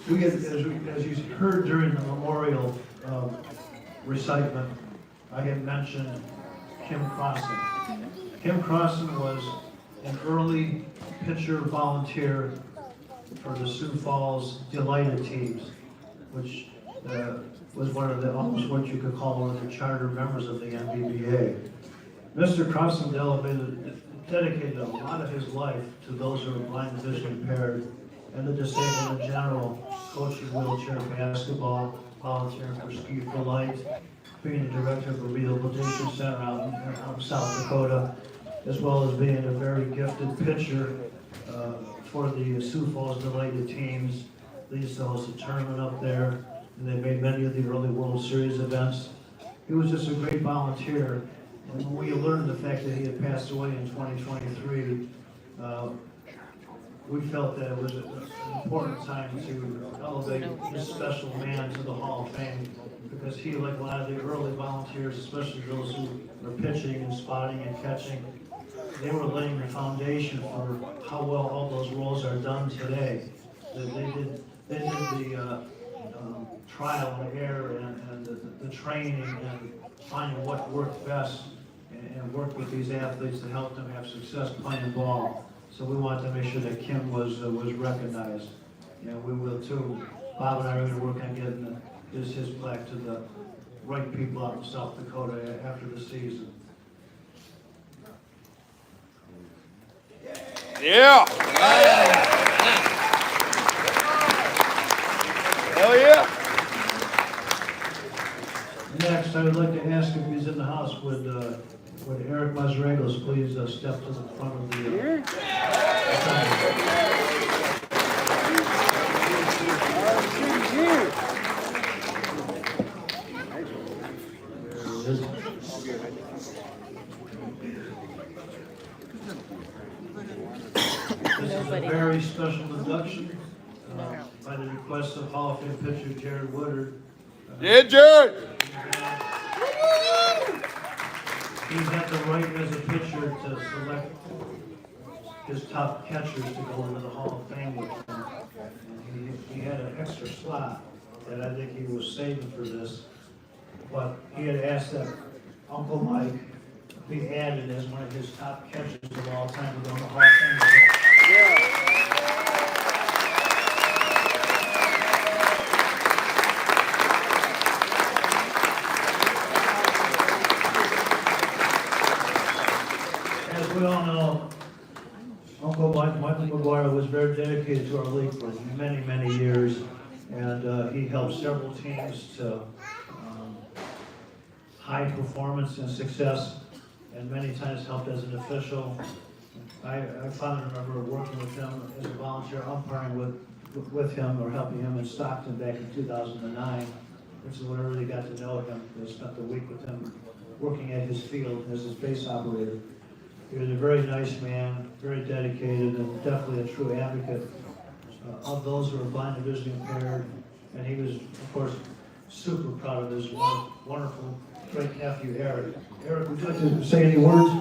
We get, as you heard during the memorial recitement, I had mentioned Kim Crossan. Kim Crossan was an early pitcher volunteer for the Sioux Falls Delighted teams, which was one of the, almost what you could call one of the charter members of the NBBA. Mr. Crossan dedicated a lot of his life to those who are blind and vision impaired and the disabled in general, coaching wheelchair basketball, volunteering for Ski for Light, being the director of a rehabilitation center out in South Dakota, as well as being a very gifted pitcher for the Sioux Falls Delighted teams. They used to host a tournament up there, and they made many of the early World Series events. He was just a great volunteer, And when we learned the fact that he had passed away in 2023, we felt that it was an important time to elevate this special man to the Hall of Fame, because he, like a lot of the early volunteers, especially those who were pitching and spotting and catching, they were laying the foundation for how well all those roles are done today. They did the trial and error and the training and finding what worked best, and worked with these athletes to help them have success playing ball. So we wanted to make sure that Kim was recognized. And we will too. Bob and I are going to work on getting his plaque to the right people out in South Dakota after the season. Yeah. Hell yeah. Next, I would like to ask if he's in the house, would Eric Mazregos please step to the front of the... This is a very special induction by the request of Hall of Fame pitcher Jared Woodard. Yeah, Jared! He's got the right as a pitcher to select his top catchers to go into the Hall of Fame with him. And he had an extra slot that I think he was saving for this, but he had asked that Uncle Mike be added as one of his top catchers of all time to go in the Hall of Fame. As we all know, Uncle Michael McGuire was very dedicated to our league for many, many years, and he helped several teams to high performance and success, and many times helped as an official. I fondly remember working with him as a volunteer, umpiring with him or helping him in Stockton back in 2009, which is when I really got to know him. I spent the week with him working at his field as his base operator. He was a very nice man, very dedicated, and definitely a true advocate of those who are blind and visually impaired. And he was, of course, super proud of his wonderful great nephew, Eric. Eric, would you like to say any words?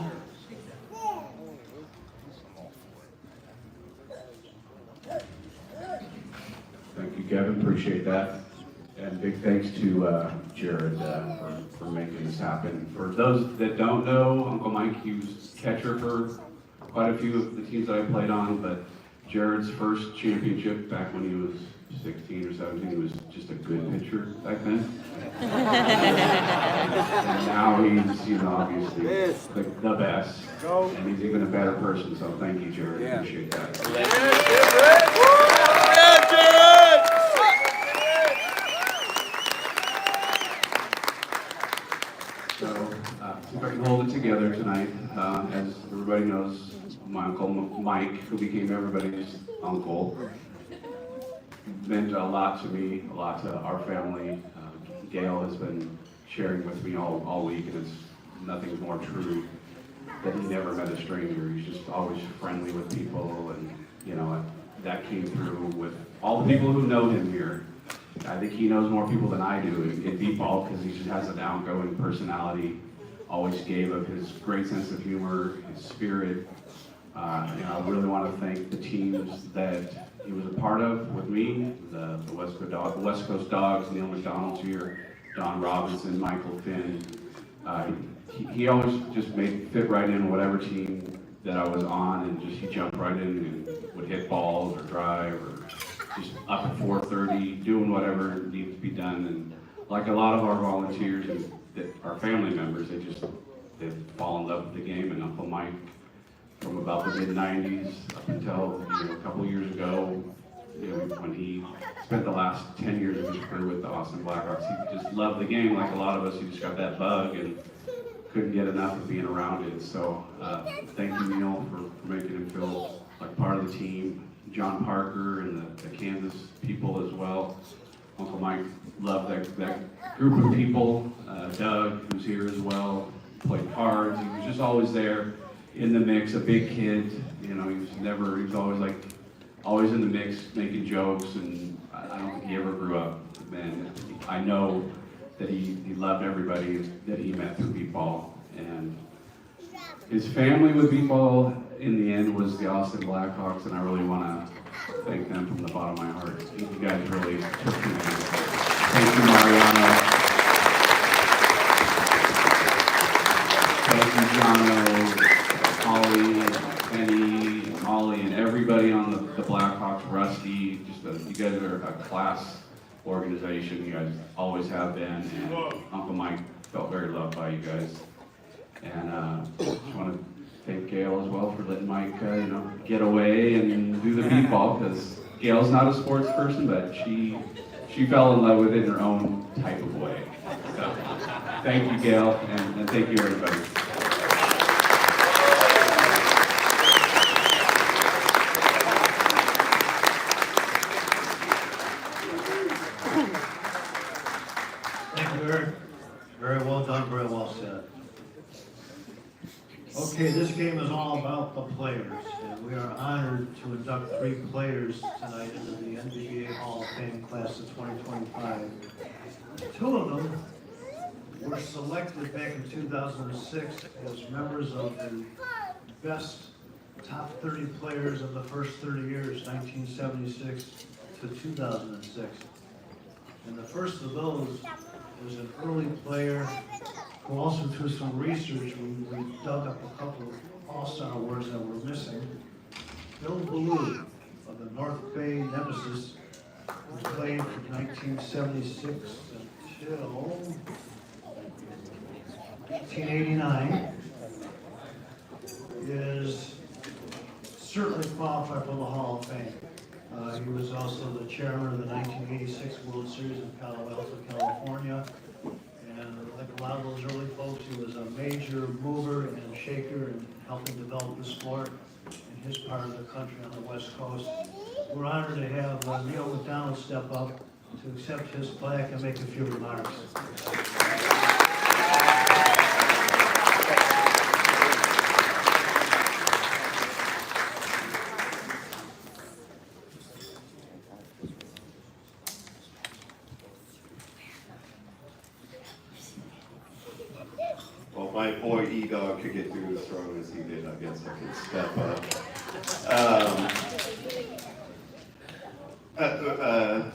Thank you, Kevin. Appreciate that. And big thanks to Jared for making this happen. For those that don't know, Uncle Mike, he was catcher for quite a few of the teams that I played on, but Jared's first championship back when he was 16 or 17, he was just a good pitcher back then. And now he's obviously the best, and he's even a better person, so thank you, Jared. Appreciate that. Yeah, Jared! So, see if I can hold it together tonight. As everybody knows, my Uncle Mike, who became everybody's uncle, meant a lot to me, a lot to our family. Gail has been sharing with me all week, and it's nothing more true that he never met a stranger. He's just always friendly with people, and that came through with all the people who know him here. I think he knows more people than I do in default, because he just has an outgoing personality, always gave of his great sense of humor, his spirit. I really want to thank the teams that he was a part of with me, the West Coast Dogs, Neil McDonald's here, Don Robinson, Michael Finn. He always just fit right in whatever team that I was on, and he jumped right in and would hit balls or drive or just up at 4:30, doing whatever needs to be done. And like a lot of our volunteers and our family members, they fall in love with the game. And Uncle Mike, from about the mid-90s up until a couple years ago, when he spent the last 10 years of his career with the Austin Blackhawks, he just loved the game like a lot of us. He just got that bug and couldn't get enough of being around it. So thank you, Neil, for making him feel like part of the team. John Parker and the Kansas people as well. Uncle Mike loved that group of people. Doug, who's here as well. played cards. He was just always there in the mix, a big kid. You know, he was always in the mix, making jokes, and I don't think he ever grew up. And I know that he loved everybody that he met through beatball. And his family with beatball in the end was the Austin Blackhawks, and I really want to thank them from the bottom of my heart. You guys really took me. Thank you, Mariano. Thank you, Jono, Holly, Penny, Molly, and everybody on the Blackhawks, Rusty. You guys are a class organization. You guys always have been. And Uncle Mike felt very loved by you guys. And just want to thank Gail as well for letting Mike, get away and do the beatball, because Gail's not a sports person, but she fell in love with it in her own type of way. So, thank you, Gail, and thank you, everybody. Thank you, Eric. Very well done, very well said. Okay, this game is all about the players, and we are honored to induct 3 players tonight into the NBA Hall of Fame class of 2025. 2 of them were selected back in 2006 as members of the best top 30 players of the first 30 years, 1976 to 2006. And the first of those was an early player who also, through some research, we dug up a couple of all-star awards that were missing. Bill Ballou of the North Bay Nemesis, who played from 1976 until 1989, is certainly qualified for the Hall of Fame. He was also the chairman of the 1986 World Series in Palo Alto, California. And like a lot of those early folks, he was a major mover and shaker in helping develop the sport in his part of the country on the West Coast. We're honored to have Neil McDonald step up to accept his plaque and make a few remarks. Well, my boy E-Dog could get through as strong as he did. I guess I could step up.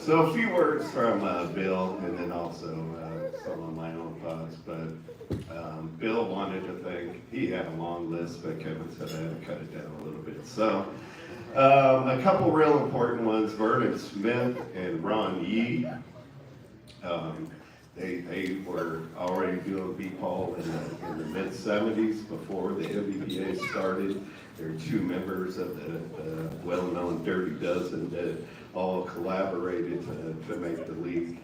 So a few words from Bill, and then also some of my own thoughts. But Bill wanted to thank, he had a long list, but Kevin said I had to cut it down a little bit. So a couple real important ones, Vernon Smith and Ron Yee. They were already doing beatball in the mid-70s before the MVPA started. They're 2 members of the well-known Dirty Dozen that all collaborated to make the league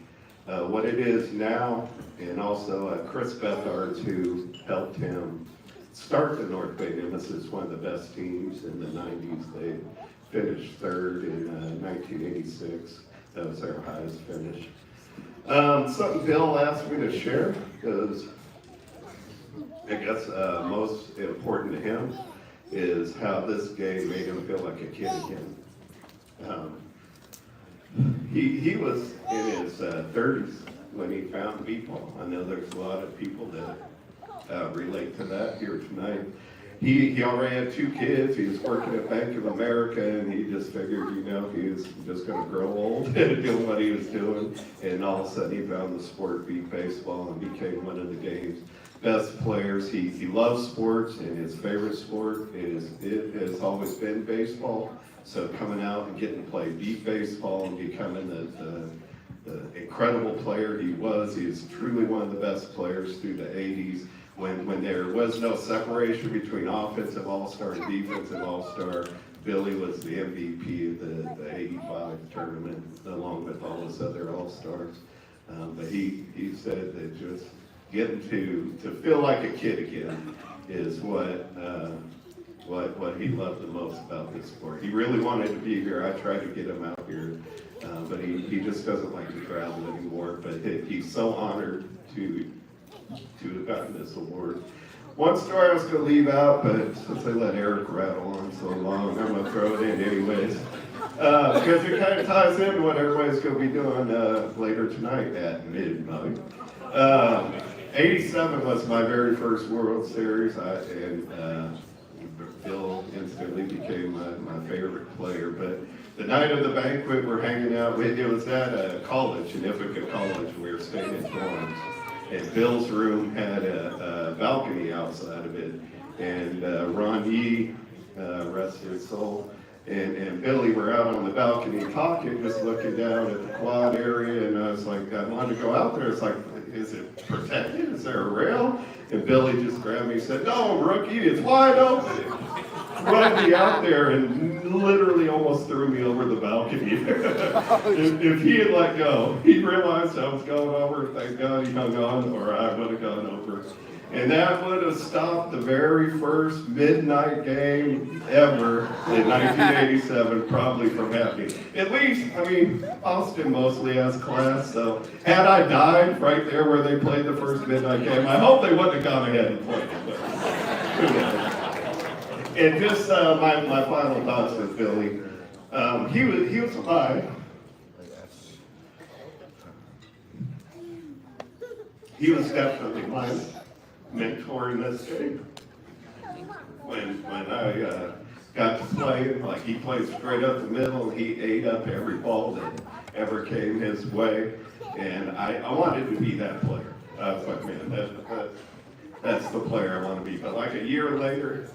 what it is now, and also Chris Bethard, who helped him start the North Bay Nemesis, one of the best teams in the 90s. They finished 3rd in 1986. That was their highest finish. Something Bill asked me to share is, I guess, most important to him is how this game made him feel like a kid again. He was in his 30s when he found beatball. I know there's a lot of people that relate to that here tonight. He already had 2 kids. He was working at Bank of America, and he just figured, he was just going to grow old doing what he was doing. And all of a sudden, he found the sport, beat baseball, and became one of the game's best players. He loves sports, and his favorite sport has always been baseball. So coming out and getting to play beat baseball and becoming the incredible player he was truly one of the best players through the 80s. When there was no separation between offensive all-star and defensive all-star, Billy was the MVP of the 85 tournament, along with all his other all-stars. But he said that just getting to feel like a kid again is what he loved the most about this sport. He really wanted to be here. I tried to get him out here, but he just doesn't like to travel anymore. But he's so honored to have gotten this award. one story I was going to leave out, but since I let Eric rattle on so long, I'm going to throw it in anyways. Because it kind of ties into what everybody's going to be doing later tonight at midnight. 87 was my very first World Series, and Bill instantly became my favorite player. But the night of the banquet, we're hanging out. It was at a college, an Ithaca college. We were staying in dorms. And Bill's room had a balcony outside of it. And Ron Yee, rest his soul, and Billy were out on the balcony talking, just looking down at the quad area. And I was like, I wanted to go out there. It's like, is it protected? Is there a rail? And Billy just grabbed me and said, no, rookie, it's wide open. Run me out there and literally almost threw me over the balcony. if he had let go, he realized I was going over. Thank God he hung on, or I would have gone over. And that would have stopped the very first midnight game ever in 1987, probably from happening. At least, I mean, Austin mostly has class, so had I died right there where they played the first midnight game, I hope they wouldn't have gone ahead and played it. But who knows? And just my final thoughts with Billy. He was alive. He was definitely my mentor in this game. When I got to play, like he played straight up the middle, he ate up every ball that ever came his way, and I wanted to be that player. I was like, man, that's the player I want to be. But like a year later,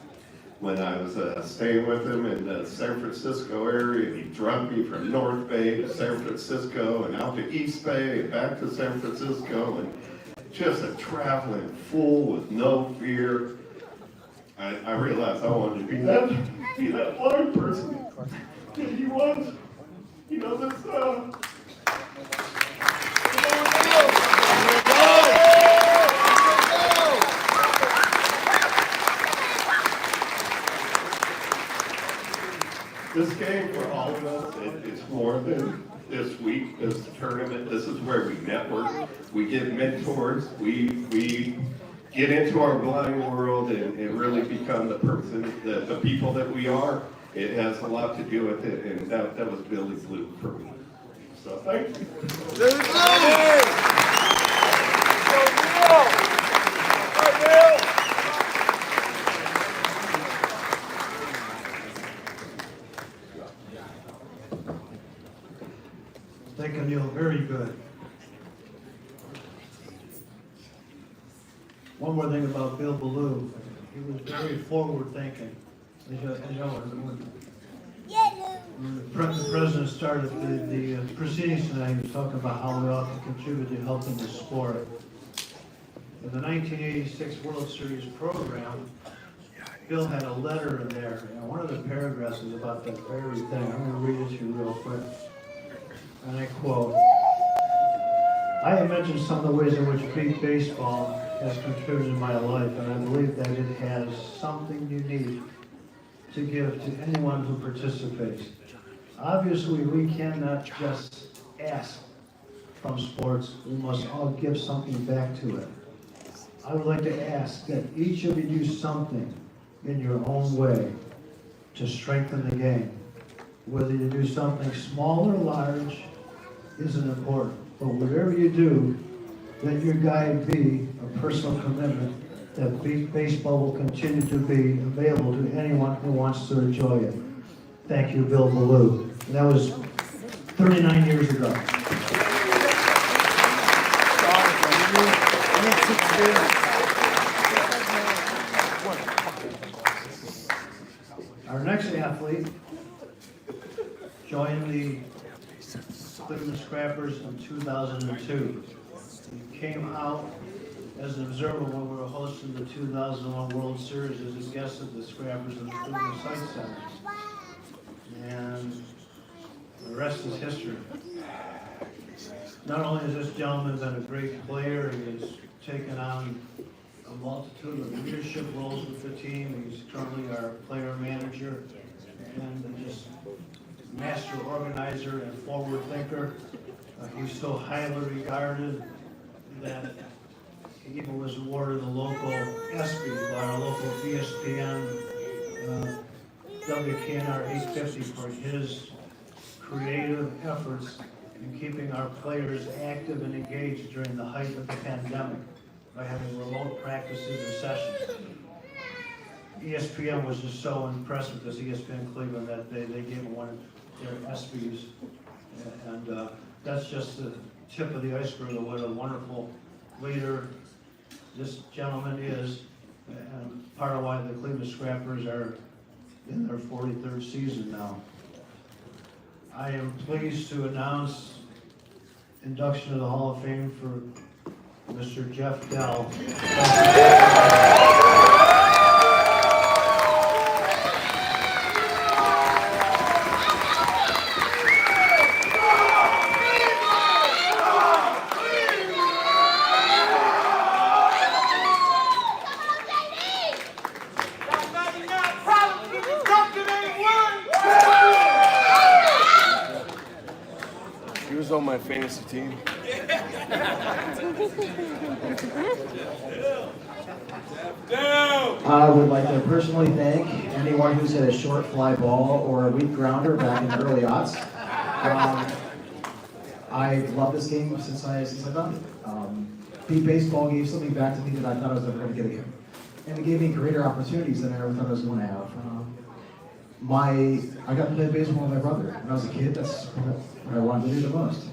when I was staying with him in the San Francisco area, he drove me from North Bay to San Francisco and out to East Bay and back to San Francisco, and just a traveling fool with no fear. I realized I wanted to be that blind person that he was. You know, this this game for all of us, it's more than this week, this tournament. This is where we network, we get mentors, we get into our blind world and really become the person, the people that we are. It has a lot to do with it, and that was Billy Blue for me. So thank you. Thank you, Neil. Very good. One more thing about Bill Ballou. He was very forward-thinking. As you know, when the president started the proceedings tonight, he was talking about how we all can contribute to helping the sport. In the 1986 World Series program, Bill had a letter in there, and one of the paragraphs is about that very thing. I'm going to read it to you real quick. And I quote, I have mentioned some of the ways in which big baseball has contributed in my life, and I believe that it has something unique to give to anyone who participates. Obviously, we cannot just ask from sports. We must all give something back to it. I would like to ask that each of you do something in your own way to strengthen the game. Whether you do something small or large isn't important, but whatever you do, let your guide be a personal commitment that baseball will continue to be available to anyone who wants to enjoy it. Thank you, Bill Ballou. And that was 39 years ago. Our next athlete joined the Cleveland Scrappers in 2002. He came out as an observer when we were hosting the 2001 World Series as a guest of the Scrappers in the Cleveland Sight Center. And the rest is history. Not only has this gentleman been a great player, he has taken on a multitude of leadership roles with the team. He's currently our player manager and just master organizer and forward thinker. He's so highly regarded that he was awarded the local ESPY by our local ESPN WKNR 850 for his creative efforts in keeping our players active and engaged during the height of the pandemic by having remote practices and sessions. ESPN was just so impressed with this, ESPN Cleveland, that they gave him one of their ESPYs. And that's just the tip of the iceberg of what a wonderful leader this gentleman is, and part of why the Cleveland Scrappers are in their 43rd season now. I am pleased to announce induction to the Hall of Fame for Mr. Jeff Dell. He was on my fantasy team. I would like to personally thank anyone who's hit a short fly ball or a weak grounder back in the early aughts. I've loved this game since I found it. Beat baseball gave something back to me that I thought I was never going to get again. And it gave me greater opportunities than I ever thought I was going to have. I got to play baseball with my brother. When I was a kid, that's what I wanted to do the most.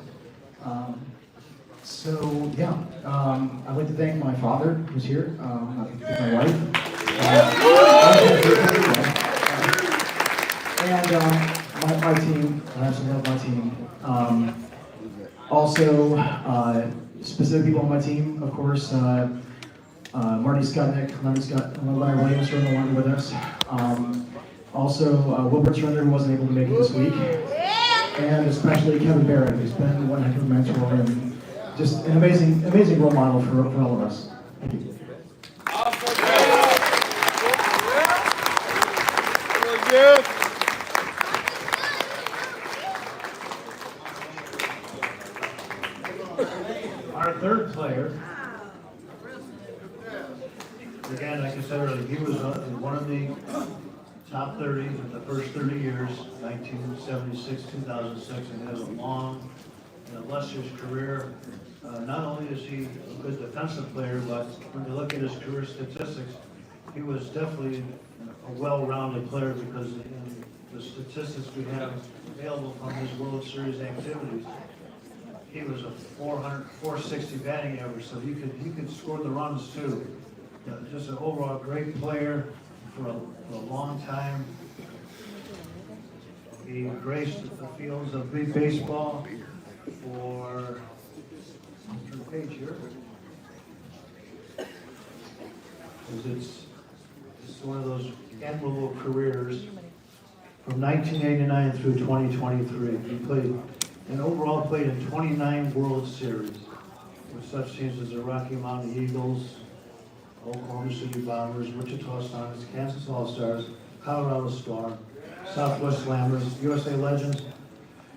I'd like to thank my father, who's here, my wife, and my team. I absolutely love my team. Also, specific people on my team, of course, Marty Skutnik, Leonard Williams are no longer with us. Also, Wilbur Turner, who wasn't able to make it this week. And especially Kevin Barrett, who's been one heck of a mentor and just an amazing role model for all of us. Thank you. Our third player, again, like I said earlier, he was one of the top 30 in the first 30 years, 1976, 2006, and has a long and illustrious career. Not only is he a good defensive player, but when you look at his career statistics, he was definitely a well-rounded player because in the statistics we have available from his World Series activities, he was a 460 batting average, so he could score the runs too. Just an overall great player for a long time. He graced the fields of big baseball for, turn the page here, because it's one of those admirable careers from 1989 through 2023. He played, and overall played in 29 World Series with such teams as the Rocky Mountain Eagles, Oklahoma City Bombers, Wichita Sonics, Kansas All-Stars, Colorado Storm, Southwest Slammers, USA Legends.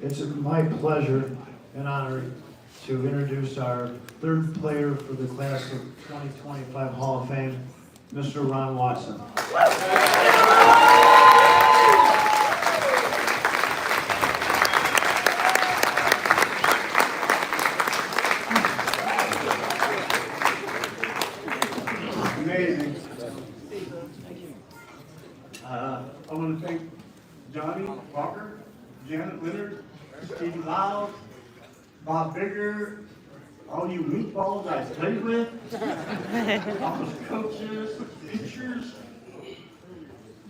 It's my pleasure and honor to introduce our third player for the class of 2025 Hall of Fame, Mr. Ron Watson. Amazing. I want to thank Johnny Walker, Janet Leonard, Steve Lyles, Bob Bigger, all you meatballs I played with, all those coaches, teachers.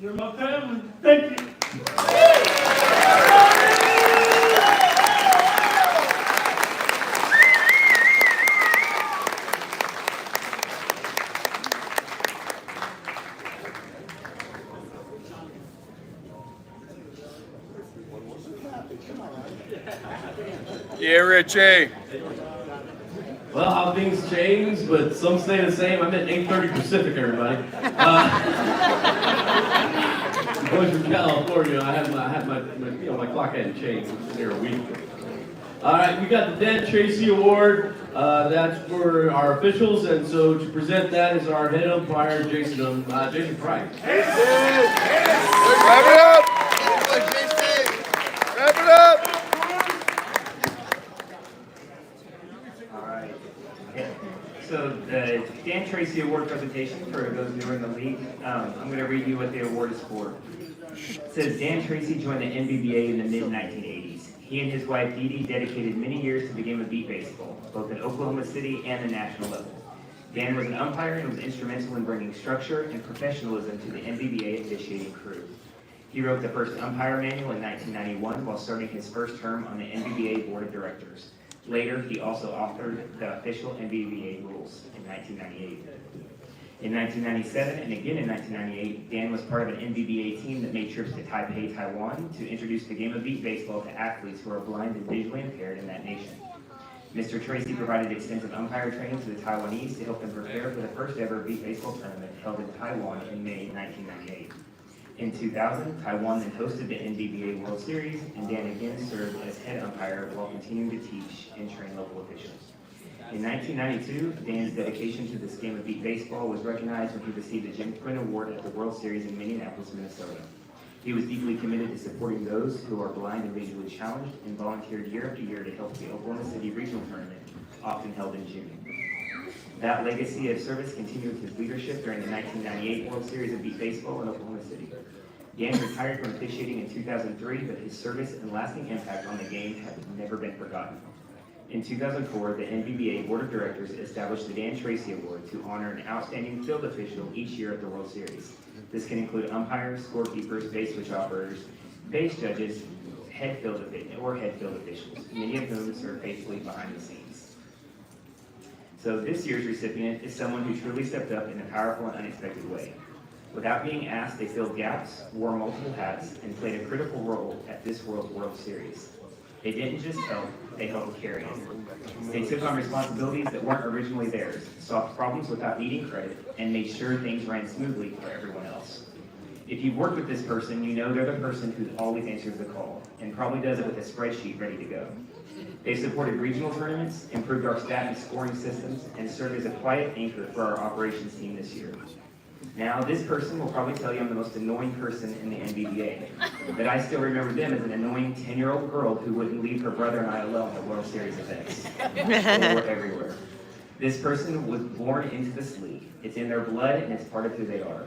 You're my family. Thank you. Yeah, Richie. Well, how things change, but some stay the same. I'm at 8:30 Pacific, everybody. Going from California, I had my clock hadn't changed near a week. All right, we got the Dan Tracy Award. That's for our officials, and so to present that is our head umpire, Jason Price. Wrap it up! Wrap it up! All right. So the Dan Tracy Award presentation for those new in the league, I'm going to read you what the award is for. It says Dan Tracy joined the NBBA in the mid-1980s. He and his wife Dee Dee dedicated many years to the game of beat baseball, both at Oklahoma City and the national level. Dan was an umpire and was instrumental in bringing structure and professionalism to the NBBA officiating crew. He wrote the first umpire manual in 1991 while starting his first term on the NBBA Board of Directors. Later, he also authored the official NBBA rules in 1998. In 1997 and again in 1998, Dan was part of an NBBA team that made trips to Taipei, Taiwan to introduce the game of beat baseball to athletes who are blind and visually impaired in that nation. Mr. Tracy provided extensive umpire training to the Taiwanese to help them prepare for the first ever beat baseball tournament held in Taiwan in May 1998. In 2000, Taiwan then hosted the NBBA World Series, and Dan again served as head umpire while continuing to teach and train local officials. In 1992, Dan's dedication to this game of beat baseball was recognized when he received the Jim Quinn Award at the World Series in Minneapolis, Minnesota. He was deeply committed to supporting those who are blind and visually challenged and volunteered year after year to help the Oklahoma City Regional Tournament, often held in June. That legacy of service continued with his leadership during the 1998 World Series of beat baseball in Oklahoma City. Dan retired from officiating in 2003, but his service and lasting impact on the game have never been forgotten. In 2004, the NBBA Board of Directors established the Dan Tracy Award to honor an outstanding field official each year at the World Series. This can include umpires, scorekeepers, base switch operators, base judges, head field officials, many of whom serve faithfully behind the scenes. So this year's recipient is someone who truly stepped up in a powerful and unexpected way. Without being asked, they filled gaps, wore multiple hats, and played a critical role at this World Series. They didn't just help, they helped carry it. They took on responsibilities that weren't originally theirs, solved problems without needing credit, and made sure things ran smoothly for everyone else. If you've worked with this person, you know they're the person who always answers the call, and probably does it with a spreadsheet ready to go. They've supported regional tournaments, improved our stat and scoring systems, and served as a quiet anchor for our operations team this year. Now, this person will probably tell you I'm the most annoying person in the NBBA, but I still remember them as an annoying 10-year-old girl who wouldn't leave her brother and I alone at World Series events. They were everywhere. This person was born into this league. It's in their blood and it's part of who they are.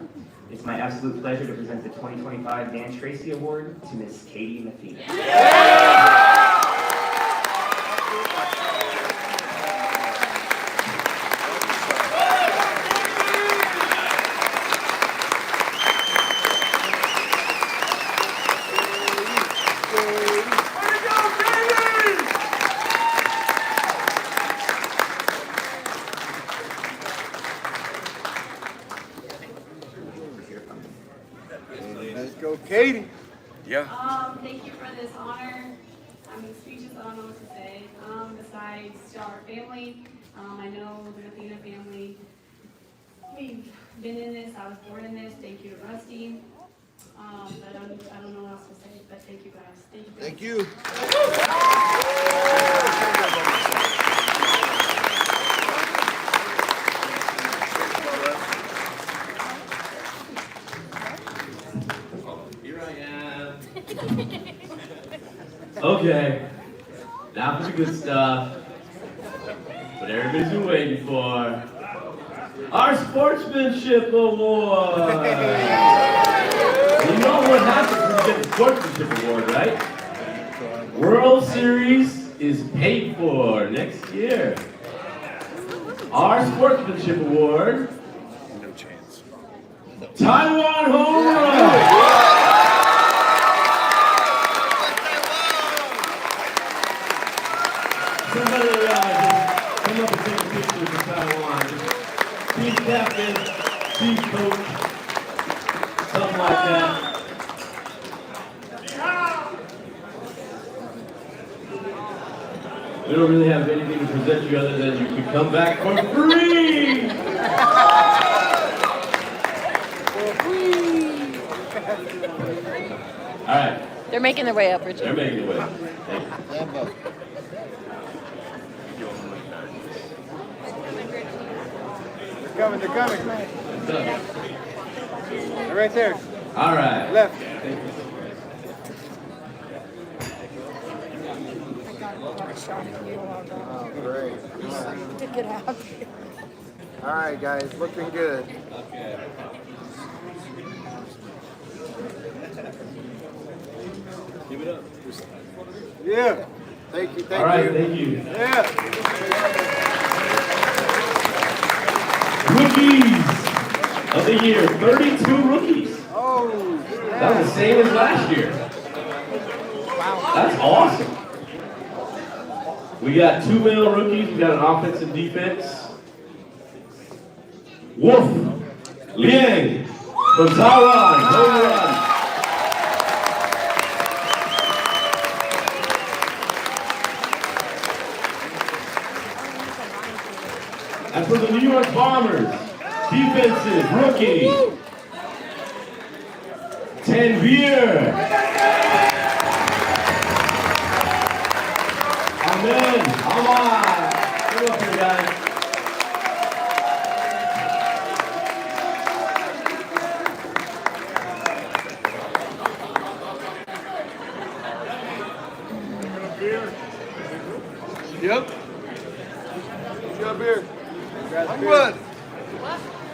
It's my absolute pleasure to present the 2025 Dan Tracy Award to Miss Katie Mathena. Let's go, Katie. Yeah. Thank you for this honor. Speechless, I don't know what to say. Besides our family, I know the Mathena family, we've been in this, I was born in this. Thank you to Rusty. But I don't know what else to say, but thank you guys. Thank you. Here I am. Okay, now for the good stuff. What everybody's been waiting for. Our Sportsmanship Award! You know what happens when you get the Sportsmanship Award, right? World Series is paid for next year. Our Sportsmanship Award, No chance. Taiwan Home Run! Somebody just come up and take a picture with Taiwan. Team captain, team coach, something like that. We don't really have anything to present you other than you can come back for free! All right. They're making their way up, Richard. They're making their way up. Thank you. coming, they're coming. They're right there. All right. Left. Oh, great. To get out. All right, guys, looking good. Give it up. Yeah. Thank you. All right, thank you. Yeah. Rookies of the year, 32 rookies. Oh, that was the same as last year. That's awesome. We got 2 male rookies. We got an offense and defense. Wolf Liang from Taiwan, home run. And for the New York Bombers, defensive rookie, Tanvir. Amen. Come on. Come up here, guys. Yep. Got beer. I'm good.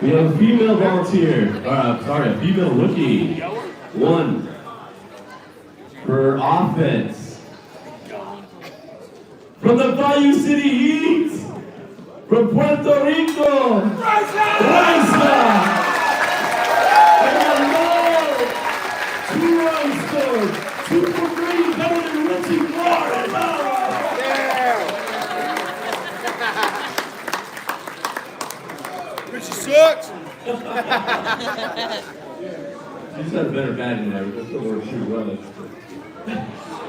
We have a female volunteer. Sorry, a female rookie. 1 for offense. From the Bayou City Heat. From Puerto Rico. Raisa. And another 2 runs scored. 2 for 3. Better than Richie Florida. Richie sucks. He's got a better batting average. That's the word too well.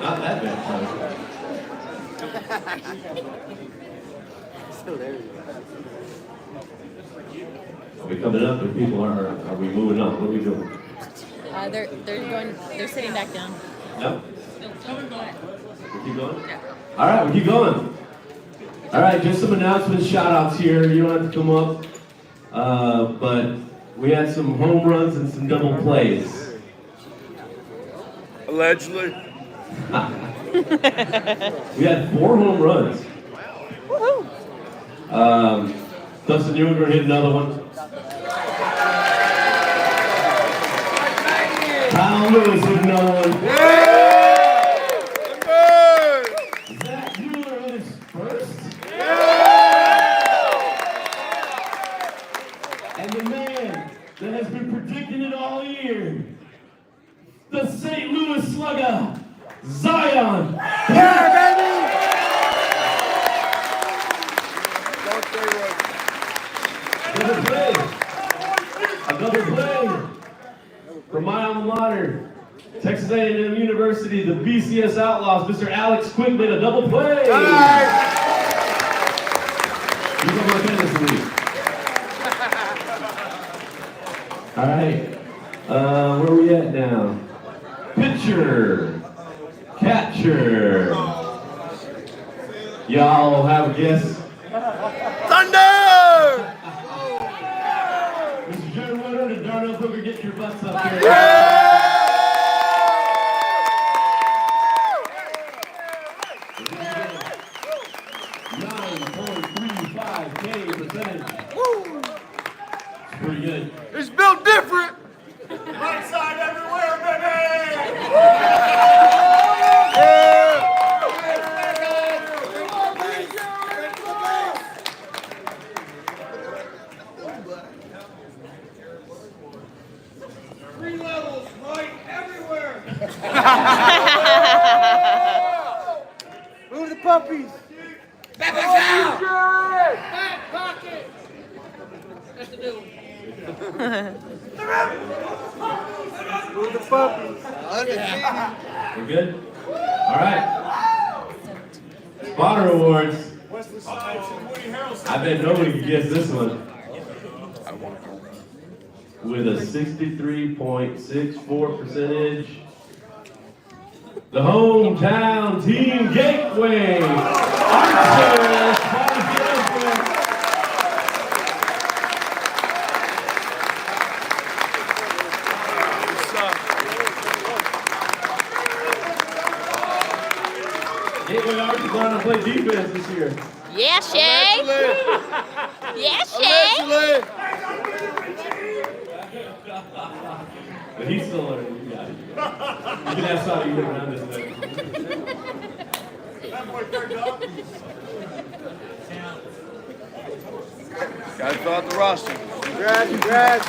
Not that bad. Are we coming up or people are we moving up? What are we doing? They're sitting back down. No? We keep going? Yeah. All right, we keep going. All right, just some announcements, shout outs here. You don't have to come up. But we had some home runs and some double plays. Allegedly. We had 4 home runs. Woohoo! Dustin, you were going to hit another one. Kyle Lewis hit another one. Zach Mueller hit his first. And the man that has been predicting it all year, the St. Louis Slugger, Zion. Yeah, baby! Another play. Another play from my alma mater, Texas A&M University, the BCS Outlaws. Mr. Alex Quinn made a double play. He's on my this week. All right. Where are we at now? Pitcher. Catcher. Y'all have a guess? Thunder! Mr. Jerry Woodard and Darnell Booker, get your butts up here. 9.35K percentage. It's pretty good. It's built different. Right side everywhere, baby! Three levels, right everywhere. Move the puppies! Back down! Back pocket. That's the new one. Move the puppies! We're good? All right. Spotter Awards. I bet nobody can guess this one. With a 63.64 percentage. The hometown team Gateway. Archer. year. Yeah, Shay. Yeah, Shay. But he's still learning. You got it. You can ask how you get around this thing. Gotta fill out the roster. Congrats.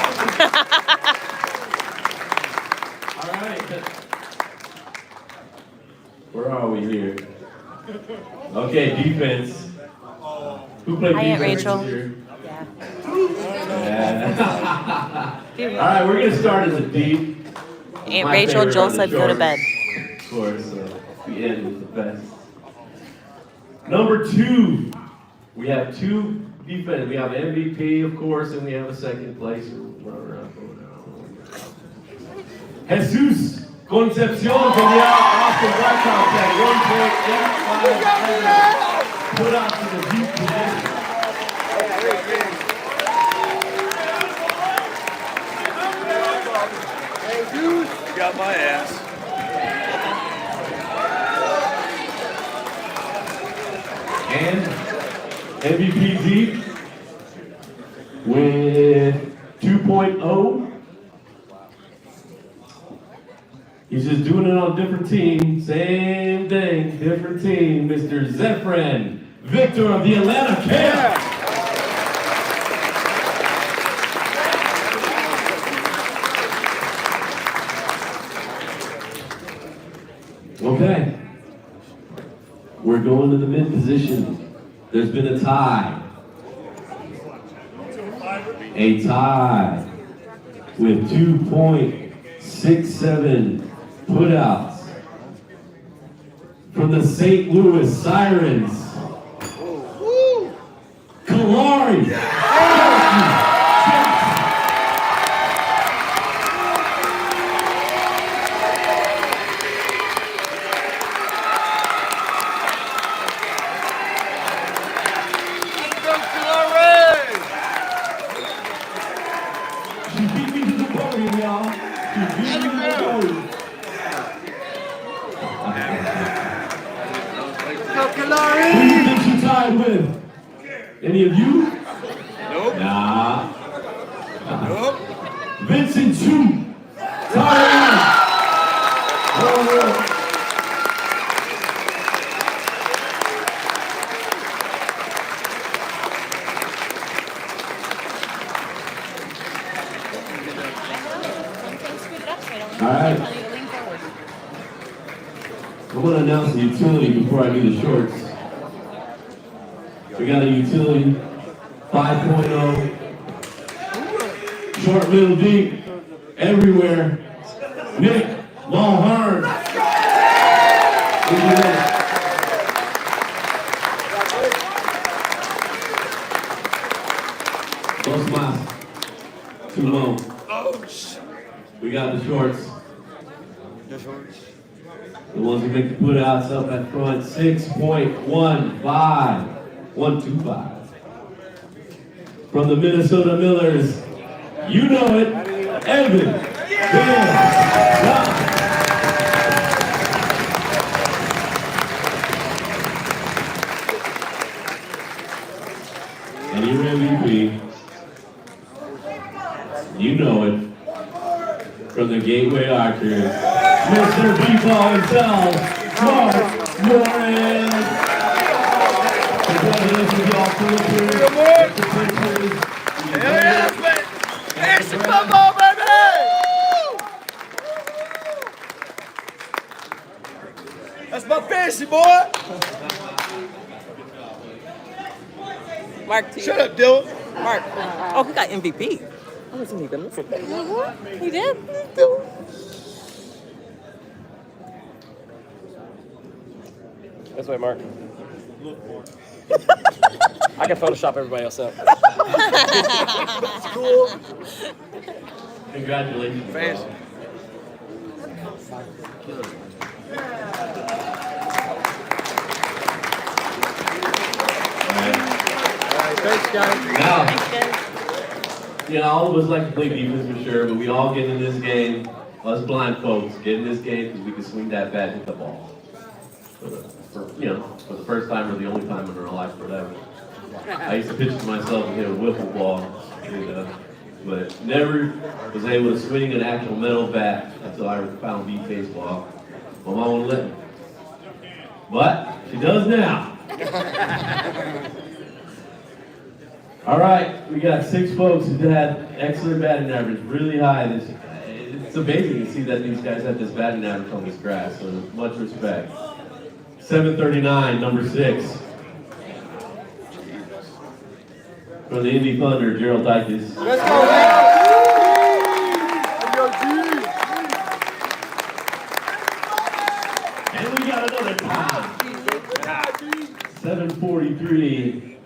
All right. Where are we here? Okay, defense. Who played Hi, Aunt defense Rachel. this year? Yeah. All right, we're gonna start as a deep. Aunt My Rachel, favorite Joel are the said go to shorts. bed. Of course, the end is the best. Number 2, we have 2 defense. We have MVP, of course, and we have a second place. Jesus Concepcion from the Austin Blackhawks at 1.857. Put out to the deep position. You got my ass. And MVP deep with 2.0. He's just doing it on a different team. Same thing, different team. Mr. Zefren Victor of the Atlanta Cavs. Okay. We're going to the mid position. There's been a tie. A tie with 2.67 putouts from the St. Louis Sirens. Kalari. She beat me to the podium, y'all. She beat me to the podium. Who do you think she tied with? Any of you? Nope. Nah. Nope. Vincent Chu. Tied. All right. I'm going to announce the utility before I do the shorts. We got a utility 5.0. Short, middle, deep, everywhere. Nick Mulhern. Dos más. Too low. We got the shorts. The ones who make the put-outs up at front, 6.15. 125. From the Minnesota Millers, you know it, Evan. And your MVP, you know it, from the Gateway Archers, Mr. B-Ball himself, Mark Morris. Congratulations, y'all, for the pictures. Hell yeah, man. Fancy football, baby! That's my fancy, boy. Mark, shut up, Dylan. Mark. Oh, he got MVP. I wasn't even listening. He did? That's right, Mark. I can Photoshop everybody else up. That's cool. Congratulations. Fancy. Thanks, guys. Now, you know, all of us like to play defense for sure, but we all get in this game, us blind folks, get in this game because we can swing that bat and hit the ball. for the first time or the only time in our life, whatever. I used to pitch to myself and hit a wiffle ball, but never was able to swing an actual metal bat until I found beat baseball. My mom wouldn't let me. But she does now. All right, we got 6 folks who had excellent batting average, really high. It's amazing to see that these guys have this batting average on this grass, so much respect. 739, number 6. From the Indy Thunder, Gerald Dykes. Let's go, And we got another tie. 743,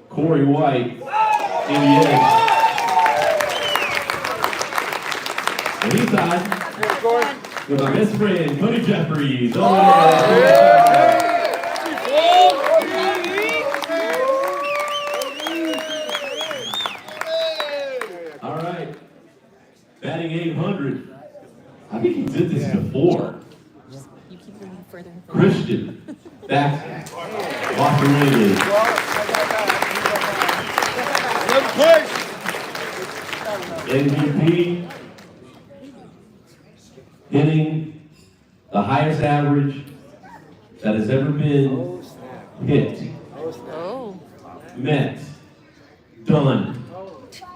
Corey White, Indiana. And he's tied with our best friend, Cody Jeffries. All right, batting 800. I think he did this before. You keep bringing further and further. Christian, back, Walker Ridley. MVP, hitting the highest average that has ever been hit, met, done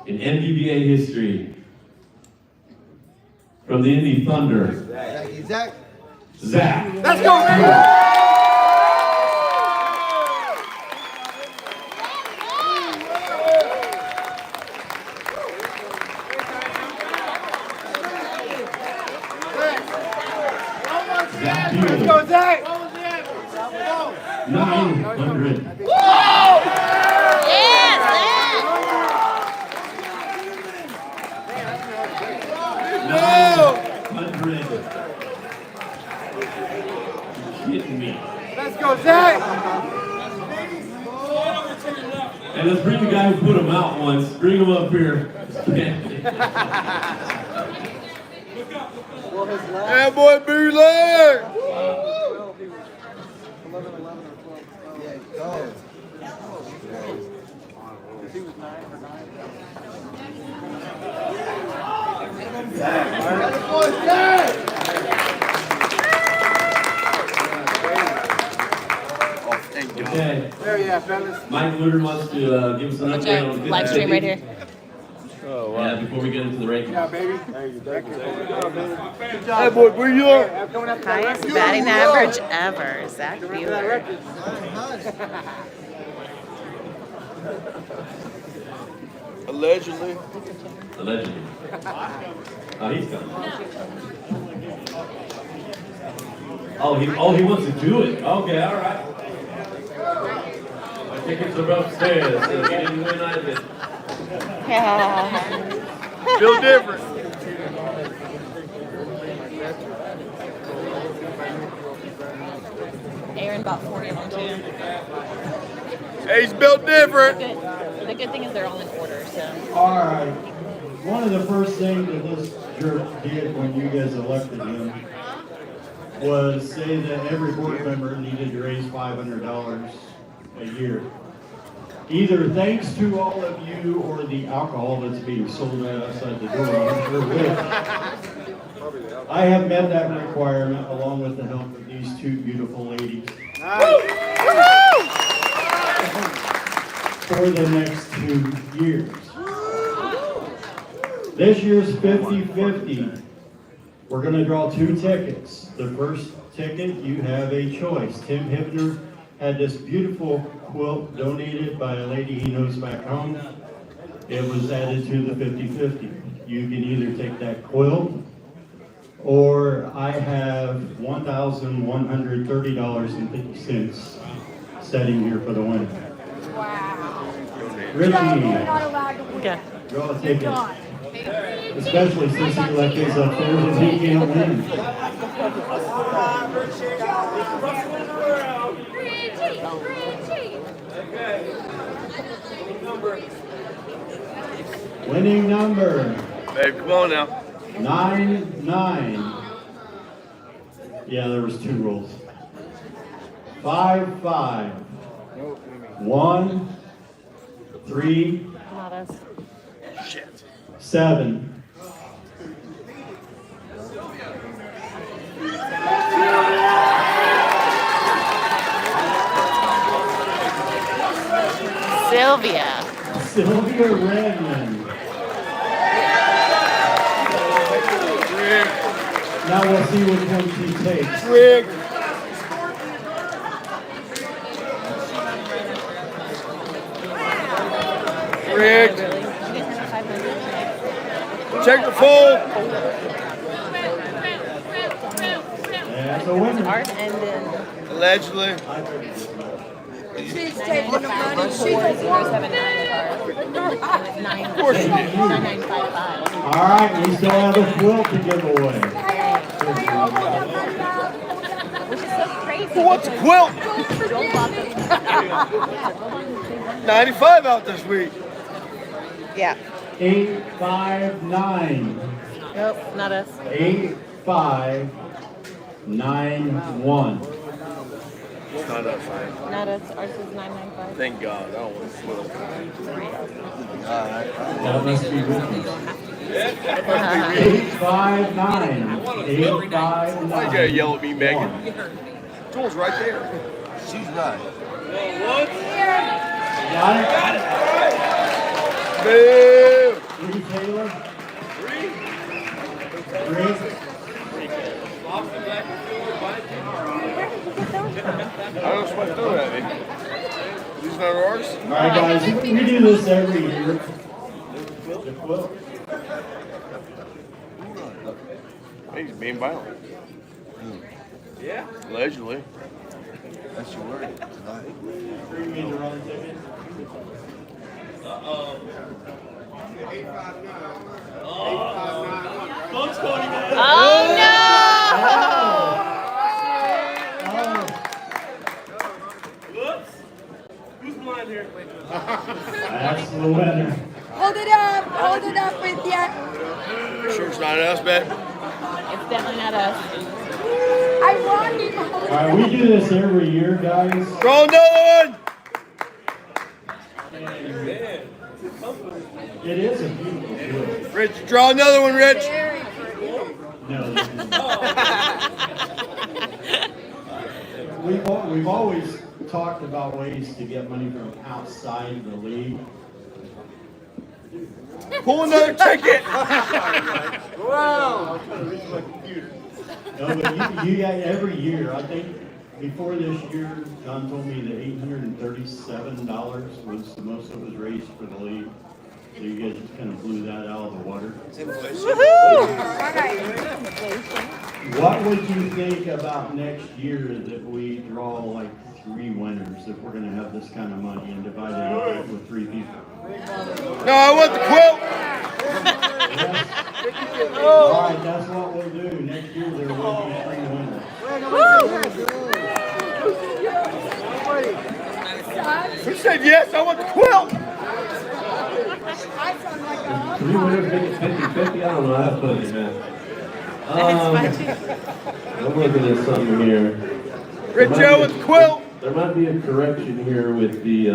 in NBBA history. From the Indy Thunder, Zach. Let's go, baby! Let's go, Zach! 900. Kidding me. Let's go, Zach! And let's bring the guy who put him out once. Bring him up here. Yeah, boy, B-Leg! Okay. There you are, fellas. Mike Luder wants to give us an update on the Live stream right here. Yeah, before we get into the rankings. Yeah, baby. Hey, boy, where you are? Highest batting average ever, Zach Bueller. Allegedly. Allegedly. Oh, he's coming. Oh, he wants to do it. Okay, all right. My tickets are upstairs, so he didn't win either. Feel different. Aaron bought 40 of them too. Hey, he's built different. The good thing is they're all in order, so. All right. One of the first things that this jerk did when you guys elected him was say that every board member needed to raise $500 a year. Either thanks to all of you or the alcohol that's being sold outside the door, I'm sure which. I have met that requirement along with the help of these 2 beautiful ladies. For the next 2 years. This year's 50-50. We're going to draw 2 tickets. The first ticket, you have a choice. Tim Hibner had this beautiful quilt donated by a lady he knows back home. It was added to the 50-50. You can either take that quilt, or I have $1,130.50 setting here for the winner. Wow. Richie, Okay. draw a ticket. Especially since he left his upstairs and he can't win. Winning number. Babe, come on now. 99. Yeah, there was 2 rolls. 5-5. 1, 3, Not us. 7. Sylvia. Sylvia Redmond. Now we'll see which one she takes. Rick. Rick. Check the fold. That's a winner. Art and then. Allegedly. She's taking the money. She's a Of course you did. All right, we still have a quilt to give away. Which is so crazy. Who wants a quilt? 95 out this week. Yeah. 859. Nope, not us. 8591. It's not us, right? Not us. Ours is 995. Thank God. I don't want to quilt. That must be good. 859. Why you gotta yell at me, Megan? Joel's right there. She's not. What? Got it? Boo! 3, Taylor? 3? I don't know what to do at me. These not ours? All right, guys, we do this every year. The quilt. He's being violent. Yeah. Allegedly. That's your word. Bring me the wrong ticket. Uh-oh. Oh no! Whoops. Who's blind here? That's the winner. Hold it up with ya. Sure it's not us, babe? It's definitely not us. I want you to hold All right, we do this every year, guys. Draw another one! It is a beautiful quilt. Rich, draw another one, Rich. No. We've always talked about ways to get money from outside the league. Pull another ticket. Wow. No, but you got every year. I think before this year, John told me that $837 was the most that was raised for the league. So you guys just kind of blew that out of the water. What would you think about next year that we draw like 3 winners if we're going to have this kind of money and divide it up with 3 people? No, I want the quilt. Yes. All right, that's what we'll do. Next year there will be 3 winners. Who said yes? I want the quilt. 3 winners make it 50-50? I don't know how to put it, man. I'm looking at something here. Rich Joe with the quilt. There might be a correction here with the,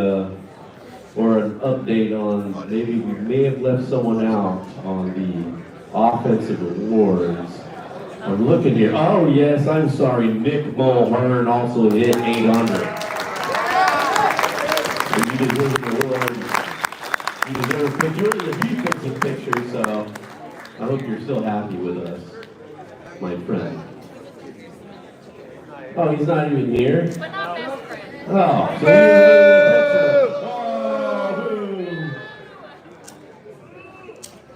or an update on, maybe we may have left someone out on the offensive awards. I'm looking here. Oh, yes, I'm sorry. Mick Mulhern also hit 800. So you deserve the award. You deserve a picture. Yours is a defensive picture, so I hope you're still happy with us, my friend. Oh, he's not even here? Oh, so he's in the picture.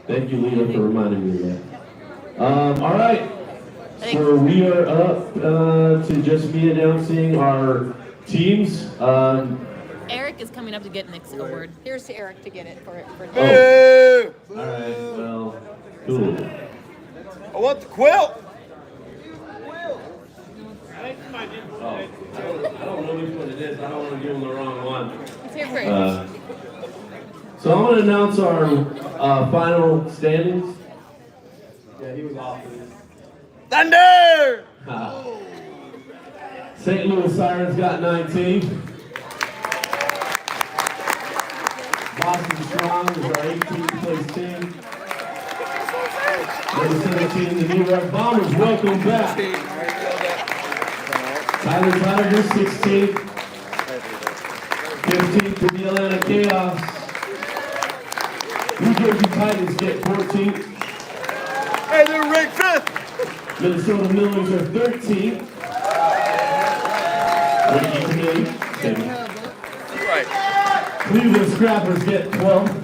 Thank you, Lena, for reminding me of that. All right. So we are up to just me announcing our teams. Eric is coming up to get Nick's award. Here's to Eric to get it for Oh. All right, well, cool. I want the quilt. Oh, I don't know which one it is. I don't want to give him the wrong one. It's here first. So I'm going to announce our final standings. Yeah, he was off. Thunder! St. Louis Sirens got 19. Boston Strong is our 18th place team. Number 17, the New York Bombers, welcome back. Tyler Tigers, 16th. 15th to the Atlanta Chaos. New Jersey Titans get 14th. Hey, they're ranked 5th. Minnesota Millers are 13th. Right. Cleveland Scrappers get 12th.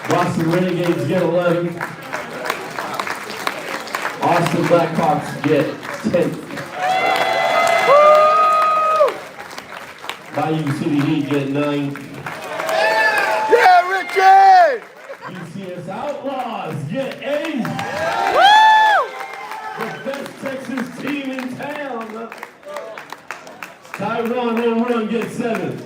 Boston Renegades get 11th. Austin Blackhawks get 10th. Bayou City Heat get 9th. Yeah, Richie! BCS Outlaws get 8th. The best Texas team in town. Tyron Home Run gets 7th.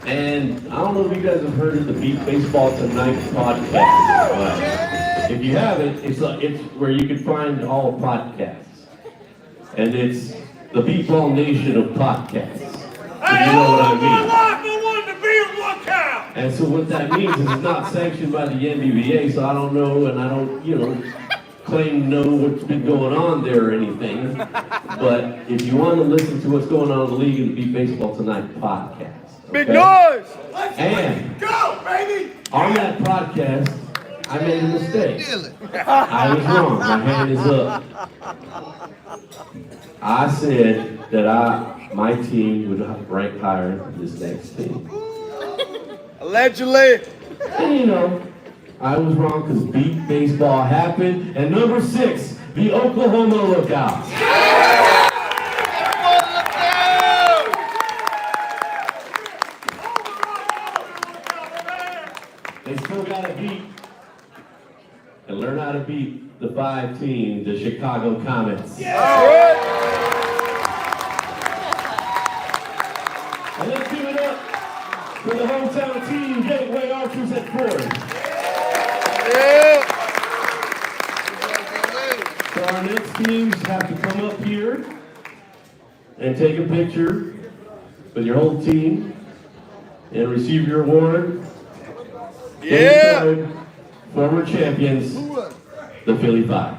And I don't know if you guys have heard of the Beat Baseball Tonight podcast, but if you haven't, it's where you can find all the podcasts. And it's the Beatball Nation of podcasts. So you know what I mean. And so what that means is it's not sanctioned by the NBBA, so I don't know, and I don't, claim to know what's been going on there or anything. But if you want to listen to what's going on in the league, it'll be Baseball Tonight podcast. Big noise! And Go, baby! on that podcast, I made a mistake. I was wrong. My hand is up. I said that my team would rank higher than this next team. Allegedly. And I was wrong because Beat Baseball happened. And number 6, the Oklahoma Lookouts. They still got to beat and learn how to beat the 5 team, the Chicago Comets. And let's give it up for the hometown team, Gateway Archers at 4. So our next teams have to come up here and take a picture with your whole team and receive your award. Yeah! Former champions, the Philly 5.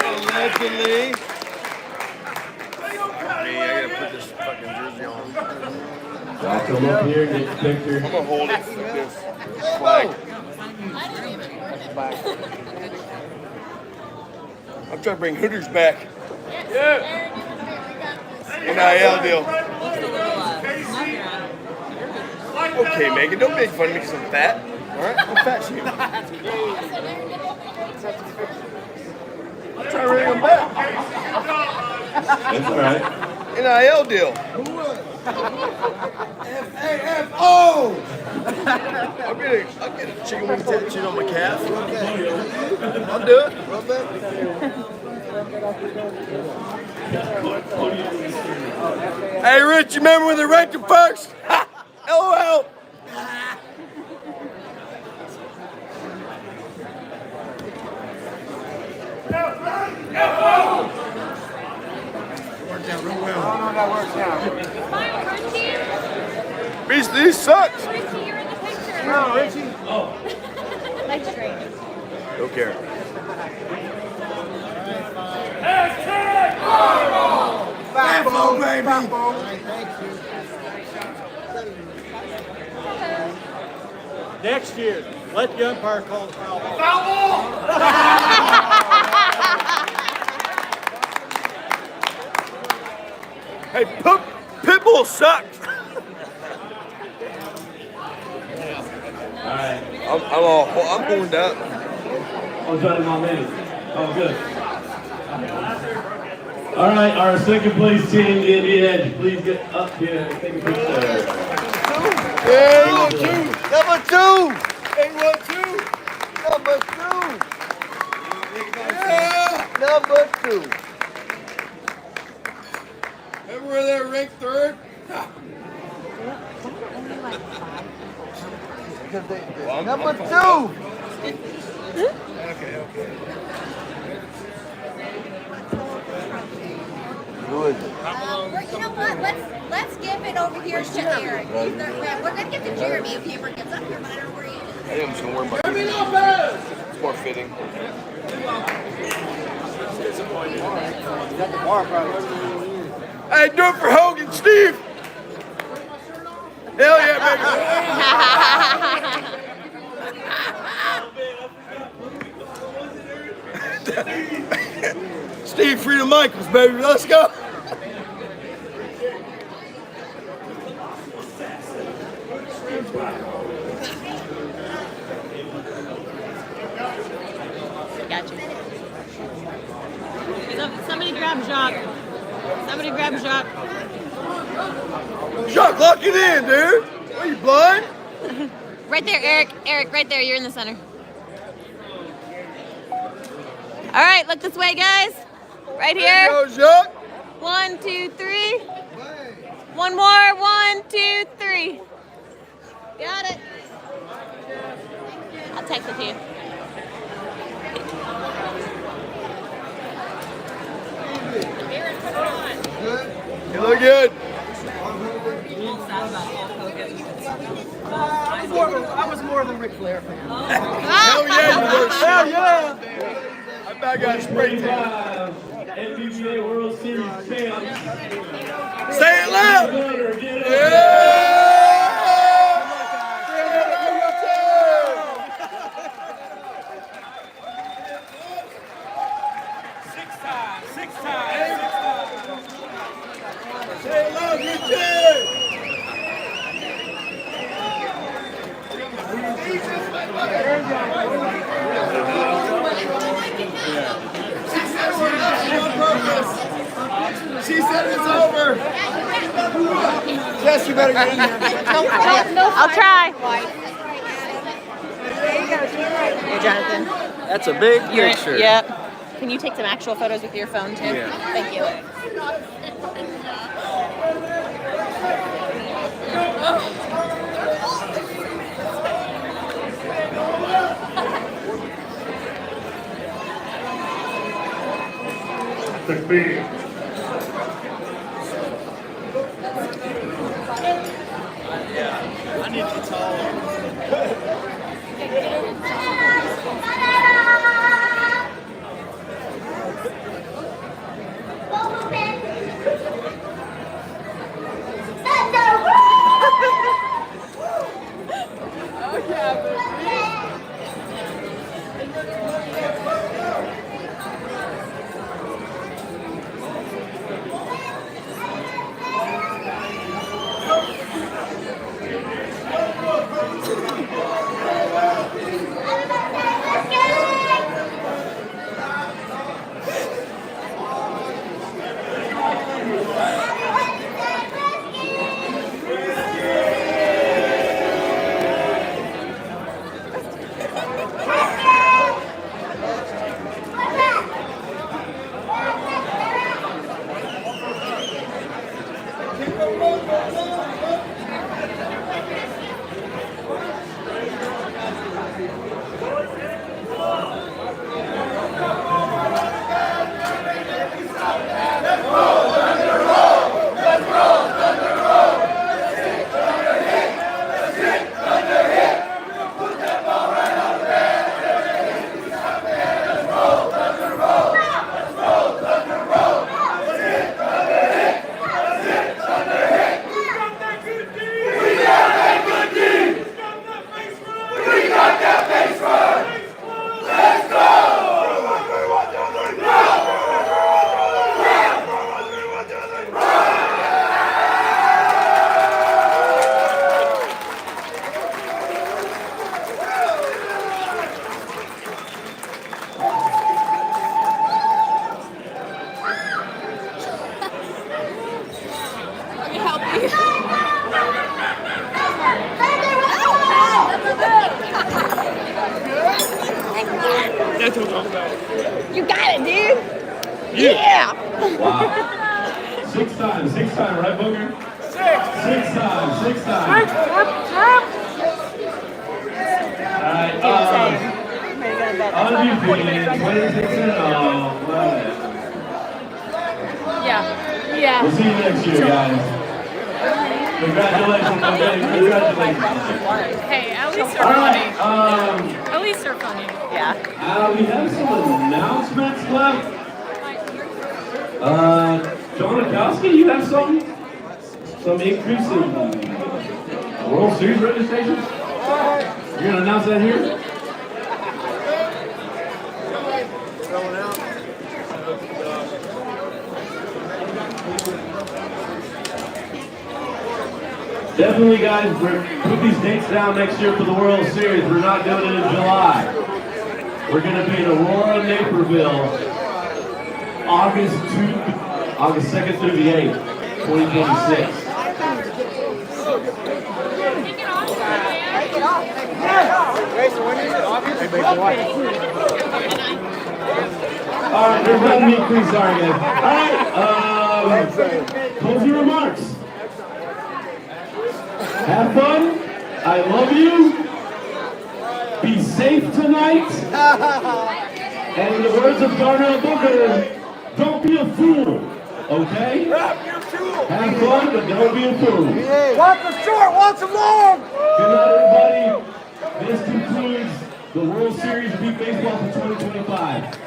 Allegedly. I gotta put this fucking jersey on. Y'all come up here and get the picture. I'm gonna hold it like this. Flag. I'm trying to bring Hooters back. Yeah. NIL deal. Okay, Megan, don't make fun of me because I'm fat. Alright? I'm fat shame. I'm trying to bring them back. That's alright. NIL deal. F-A-F-O! I'll get a chicken wing tattooed on my calf. I'll do it. Rub that. Hey, Rich, you remember when they ranked him first? Ha! LOL! Worked out real well. I don't know if that works out. Beast, these sucks. Richie, you're in the picture. No, Richie. Oh. Like straight. Don't care. Buffalo, baby. Next year, let the umpire call the foul ball. Foul ball! Hey, Pitbull sucks. Alright. I'm going down. Oh, Johnny, my man. Oh, good. All right, our second place team in the edge. Please get up here and take a picture. Yeah, number 2. Number 2. Number 2. Number 2. Remember where they're ranked 3rd? Number 2. Okay. Who is it? You know what? Let's give it over here to Eric. We're gonna give to Jeremy if he ever gets up here, but I don't know where he is. I think I'm just gonna wear my It's more fitting. Hey, do it for Hogan, Steve. Hell yeah, baby. Steve Freedom Michaels, baby. Let's go. Gotcha. Somebody grab Jacques. Somebody grab Jacques. Jacques, lock it in, dude. Are you blind? Right there, Eric. Eric, right there. You're in the center. All right, look this way, guys. Right here. There you go, Jacques. 1, 2, 3. One more. 1, 2, 3. Got it. I'll text it to you. You look good. I was more than Ric Flair fan. Hell yeah, you were. Hell yeah. I bet I got spray tan. NBBA World Series champs. Say it loud. Yeah. Six times. Say it loud, you did. She said it's over. Jess, you better get in here. I'll try. Here, Jonathan. That's a big picture. Yep. Can you take some actual photos with your phone too? Yeah. Thank you. Takbir. I need to tell That's what I'm talking about. You got it, dude. Yeah. Wow. Six times, right, Booger? Six times. Alright, undefeated, 26-0. Yeah. We'll see you next year, guys. Congratulations, congratulations. Hey, at least they're All right, funny. At least they're funny. Yeah. we have some announcements left. John Akowski, you have some increase in World Series registrations? You're gonna announce that here? Definitely, guys, put these dates down next year for the World Series. We're not doing it in July. We're going to be in Aurora, Naperville, August 2nd through the 8th, 2026. All right, there's nothing to increase, sorry guys. All right, closing remarks. Have fun. I love you. Be safe tonight. And in the words of Darnell Booker, don't be a fool. Okay? Have fun, but don't be a fool. Walk them short, walk them long. Good night, everybody. This concludes the World Series of Beat Baseball for 2025.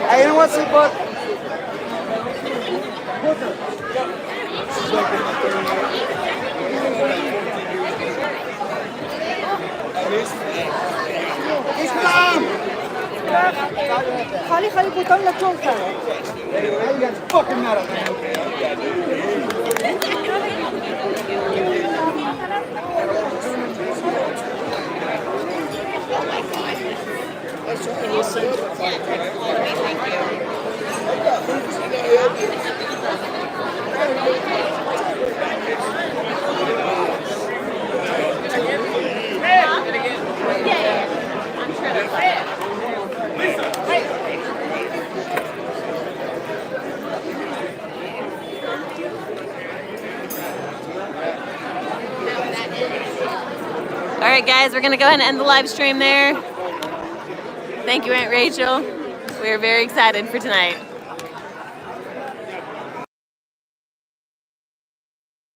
Hey, you know what's it, bud? خلي بوتون للجونكا. Fucking metal, man. Can you send it? All right, guys, we're going to go ahead and end the live stream there. Thank you, Aunt Rachel. We're very excited for tonight.